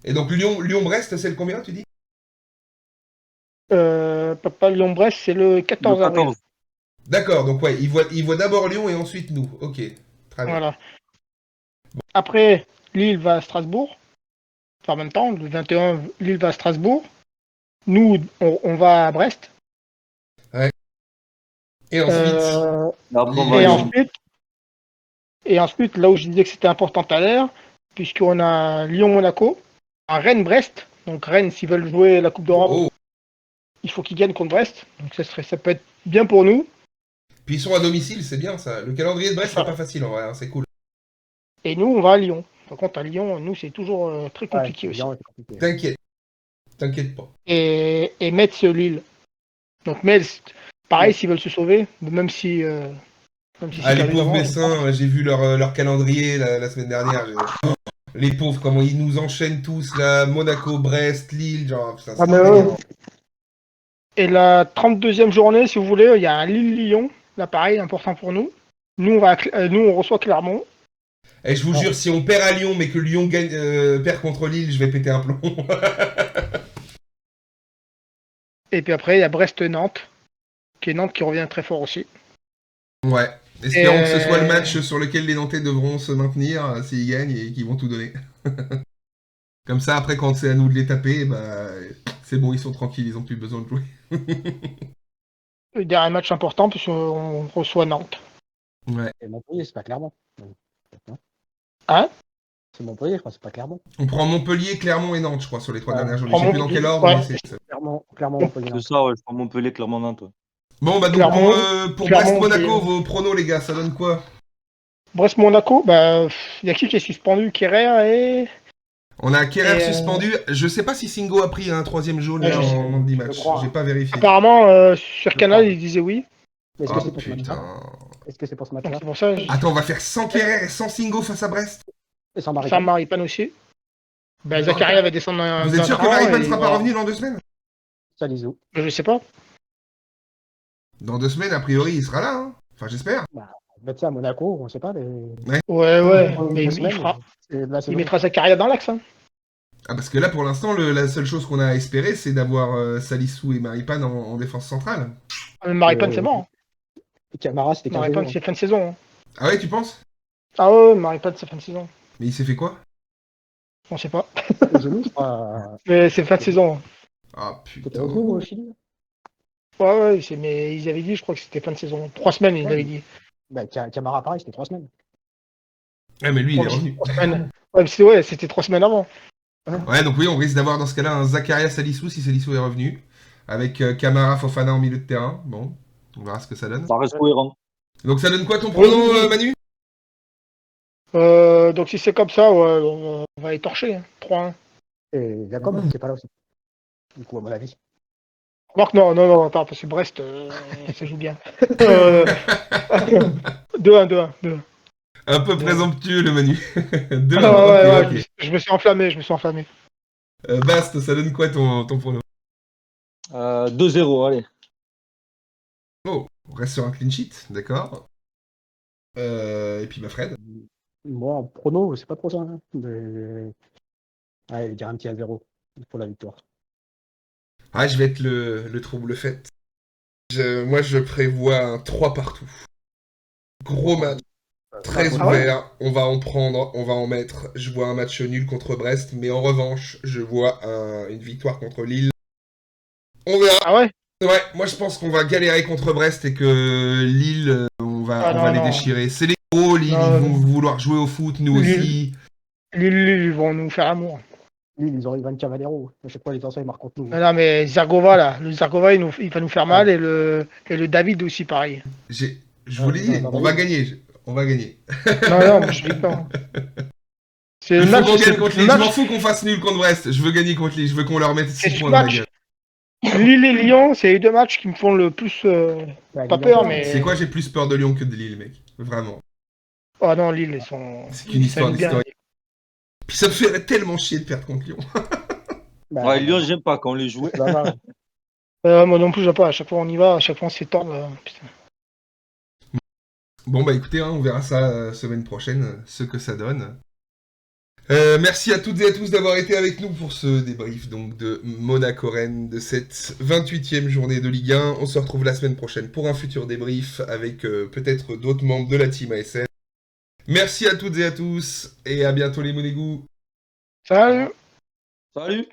Speaker 1: Et donc Lyon-Brest, c'est le combien, tu dis?
Speaker 4: Papa Lyon-Brest, c'est le
Speaker 3: Le
Speaker 4: 14 avril.
Speaker 3: 14.
Speaker 1: D'accord, donc ouais, ils voient d'abord Lyon et ensuite nous. Ok, très bien.
Speaker 4: Voilà. Après, Lille va à Strasbourg. Enfin, en même temps, le 21, Lille va à Strasbourg. Nous, on va à Brest.
Speaker 1: Et ensuite,
Speaker 3: Après, on va
Speaker 4: Et
Speaker 3: à
Speaker 1: Lyon.
Speaker 3: Lyon.
Speaker 4: ensuite, là où je disais que c'était important tout à l'heure, puisqu'on a Lyon-Monaco, à Rennes-Brest. Donc Rennes, s'ils veulent jouer la Coupe d'Europe,
Speaker 1: Oh.
Speaker 4: il faut qu'ils gagnent contre Brest. Donc ça peut être bien pour nous.
Speaker 1: Puis ils sont à domicile, c'est bien ça. Le calendrier de Brest,
Speaker 4: C'est
Speaker 1: c'est
Speaker 4: ça.
Speaker 1: pas facile en vrai, hein, c'est cool.
Speaker 4: Et nous, on va à Lyon. Par contre, à Lyon, nous, c'est toujours très
Speaker 2: Ouais,
Speaker 4: compliqué aussi.
Speaker 2: Lyon, c'est compliqué.
Speaker 1: T'inquiète pas.
Speaker 4: Et Metz-Lille. Donc Metz, pareil, s'ils veulent se sauver, même si c'est
Speaker 1: Ah, les
Speaker 4: perdu
Speaker 1: pauvres
Speaker 4: d'avant.
Speaker 1: Messins, j'ai vu leur calendrier la semaine dernière. Les pauvres, comment ils nous enchaînent tous là. Monaco, Brest, Lille, genre, putain, c'est
Speaker 4: Ah, mais
Speaker 1: pas
Speaker 4: ouais.
Speaker 1: délire.
Speaker 4: Et la 32e journée, si vous voulez, il y a un Lille-Lyon. Là, pareil, important pour nous. Nous, on reçoit Clermont.
Speaker 1: Et je vous jure, si on perd à Lyon, mais que Lyon perd contre Lille, je vais péter un plomb.
Speaker 4: Et puis après, il y a Brest-Nantes, qui est Nantes qui revient très fort aussi.
Speaker 1: Ouais. Espérons
Speaker 4: Et
Speaker 1: que ce soit le match sur lequel les Nantais devront se maintenir s'ils gagnent et qu'ils vont tout donner. Comme ça, après, quand c'est à nous de les taper, bah, c'est bon, ils sont tranquilles, ils ont plus besoin de jouer.
Speaker 4: le dernier match important, puisqu'on reçoit Nantes.
Speaker 1: Ouais.
Speaker 2: Et Montpellier, c'est pas Clermont.
Speaker 4: Hein?
Speaker 2: C'est Montpellier, je crois, c'est pas Clermont.
Speaker 1: On prend Montpellier, Clermont et Nantes, je crois, sur les 3
Speaker 2: Ouais.
Speaker 1: dernières journées.
Speaker 4: Prends
Speaker 1: Je sais plus dans
Speaker 4: Montpellier.
Speaker 1: quel ordre,
Speaker 4: Ouais.
Speaker 1: mais c'est ça.
Speaker 2: Clairement, Montpellier.
Speaker 3: C'est ça, ouais, je prends Montpellier, Clermont, Nantes. Ouais.
Speaker 1: Bon, bah donc pour
Speaker 4: Clermont,
Speaker 1: Brest-Monaco,
Speaker 4: Montpellier.
Speaker 1: vos pronos, les gars, ça donne quoi?
Speaker 4: Brest-Monaco, il y a qui est suspendu? Kerrer et...
Speaker 1: On a Kerrer
Speaker 4: Et,
Speaker 1: suspendu. Je sais pas si Singo a pris un 3e jaune
Speaker 4: Ouais, je sais.
Speaker 1: en 10 matchs.
Speaker 2: Je crois.
Speaker 1: J'ai pas vérifié.
Speaker 4: Apparemment, sur
Speaker 2: Je
Speaker 4: Canal,
Speaker 2: crois.
Speaker 4: ils disaient oui.
Speaker 2: Mais est-ce
Speaker 1: Ah
Speaker 2: que c'est pour ce match-là
Speaker 1: putain.
Speaker 2: Est-ce que c'est pour ce
Speaker 4: Donc
Speaker 2: match-là
Speaker 4: c'est pour ça,
Speaker 1: Attends, on va faire sans Kerrer et sans Singo face à Brest.
Speaker 2: Et sans Marie.
Speaker 4: ça Maripane aussi. Ben, Zakaria va descendre d'un
Speaker 1: Vous êtes sûr que
Speaker 4: train
Speaker 1: Maripane
Speaker 4: et
Speaker 1: sera pas
Speaker 4: voilà.
Speaker 1: revenu dans 2 semaines?
Speaker 2: Salizou.
Speaker 4: Je sais pas.
Speaker 1: Dans 2 semaines, a priori, il sera là. Hein. Enfin, j'espère.
Speaker 2: Mettre ça à Monaco, on sait pas.
Speaker 4: Ouais.
Speaker 2: Pendant
Speaker 4: Mais
Speaker 2: deux
Speaker 4: il
Speaker 2: semaines,
Speaker 4: fera.
Speaker 2: c'est la
Speaker 4: Il
Speaker 2: saison.
Speaker 4: mettra Zakaria dans l'axe. Hein.
Speaker 1: Ah, parce que là, pour l'instant, la seule chose qu'on a à espérer, c'est d'avoir Salissou et Maripane en défense centrale.
Speaker 4: Maripane, c'est mort.
Speaker 2: Et Camara, c'était 15
Speaker 4: Maripane,
Speaker 2: jours.
Speaker 4: c'est fin de saison. Hein.
Speaker 1: Ah ouais, tu penses?
Speaker 4: Ah ouais, Maripane, c'est fin de saison.
Speaker 1: Mais il s'est fait quoi?
Speaker 4: On sait pas.
Speaker 2: Au genou, je crois.
Speaker 4: Mais c'est fin de saison. Hein.
Speaker 1: Ah
Speaker 2: C'était
Speaker 1: putain.
Speaker 2: au genou au Chili.
Speaker 4: Ouais, mais ils avaient dit, je crois que c'était fin de saison. 3 semaines, ils
Speaker 2: Ouais.
Speaker 4: avaient dit.
Speaker 2: Bah, Camara, pareil, c'était 3 semaines.
Speaker 1: Ah, mais lui, il est
Speaker 4: Ouais,
Speaker 1: revenu.
Speaker 4: 3 semaines. C'était 3 semaines avant.
Speaker 1: Ouais, donc oui, on risque d'avoir dans ce cas-là un Zakaria Salissou si Salissou est revenu. Avec Camara Fofana en milieu de terrain. Bon, on verra ce que ça donne.
Speaker 3: Ça reste cohérent.
Speaker 1: Donc ça donne quoi ton prono,
Speaker 4: Oui.
Speaker 1: Manu?
Speaker 4: Donc si c'est comme ça, ouais, on va étorcher. Hein. 3-1.
Speaker 2: Et Jacob, c'est pas là aussi. Du coup, à mon avis.
Speaker 4: Remarque, non, attends, parce que Brest, ça joue bien. 2-1.
Speaker 1: Un peu présomptueux, le Manu. Deux,
Speaker 4: Ah,
Speaker 1: ok.
Speaker 4: je me suis enflammé.
Speaker 1: Bast, ça donne quoi ton prono?
Speaker 3: 2-0, allez.
Speaker 1: Oh, on reste sur un clean sheet, d'accord. Et puis Fred.
Speaker 2: Moi, en prono, c'est pas trop ça. Hein. Mais... Ouais, il dirait un petit à 0 pour la victoire.
Speaker 1: Ah, je vais être le trouble fait. Moi, je prévois un 3 partout. Gros match, très
Speaker 2: Ah ouais
Speaker 1: ouvert. On va en prendre, on va en mettre. Je vois un match nul contre Brest, mais en revanche, je vois une victoire contre Lille. On verra.
Speaker 4: Ah ouais?
Speaker 1: Ouais, moi je pense qu'on va galérer contre Brest et que Lille, on va les déchirer. C'est les gros, Lille,
Speaker 4: Non,
Speaker 1: ils vont vouloir jouer au foot, nous
Speaker 4: Lille.
Speaker 1: aussi.
Speaker 4: Lille, ils vont nous faire amour.
Speaker 2: Lille, ils ont Ivan Cavallero. À chaque fois, les anciens, ils marquent contre nous.
Speaker 4: Non, mais Zergova, là. Le Zergova, il va nous faire mal et le David aussi, pareil.
Speaker 1: Je vous l'ai dit, on va gagner. On va gagner.
Speaker 4: Non, mais je dis pas. Hein. C'est
Speaker 1: Il
Speaker 4: le
Speaker 1: faut
Speaker 4: match.
Speaker 1: qu'on
Speaker 4: C'est
Speaker 1: gagne contre
Speaker 4: le
Speaker 1: Lille. Je m'en
Speaker 4: match.
Speaker 1: fous qu'on fasse nul contre Brest. Je veux gagner contre Lille. Je veux qu'on leur mette
Speaker 4: C'est
Speaker 1: 6
Speaker 4: ce
Speaker 1: points dans la
Speaker 4: match.
Speaker 1: gueule.
Speaker 4: Lille et Lyon, c'est les deux matchs qui me font le plus.
Speaker 2: Ouais,
Speaker 4: Pas
Speaker 2: Lille,
Speaker 4: peur,
Speaker 2: on-
Speaker 4: mais.
Speaker 1: C'est quoi, j'ai plus peur de Lyon que de Lille, mec. Vraiment.
Speaker 4: Oh non, Lille, ils sont.
Speaker 1: C'est qu'une histoire
Speaker 4: ils s'aiment bien.
Speaker 1: d'histoire. Puis ça me ferait tellement chier de perdre contre Lyon.
Speaker 2: Bah,
Speaker 3: Ouais, Lyon, j'aime pas quand on les joue.
Speaker 2: bah, bah,
Speaker 4: Moi non plus, j'aime pas. À chaque fois, on y va. À chaque fois, on s'étend. Putain.
Speaker 1: Bon, bah écoutez, hein, on verra ça semaine prochaine, ce que ça donne. Merci à toutes et à tous d'avoir été avec nous pour ce débrief donc de Monaco-Rennes de cette 28e journée de Ligue 1. On se retrouve la semaine prochaine pour un futur débrief avec peut-être d'autres membres de la team ASN. Merci à toutes et à tous et à bientôt les Monégous.
Speaker 4: Salut!
Speaker 3: Salut!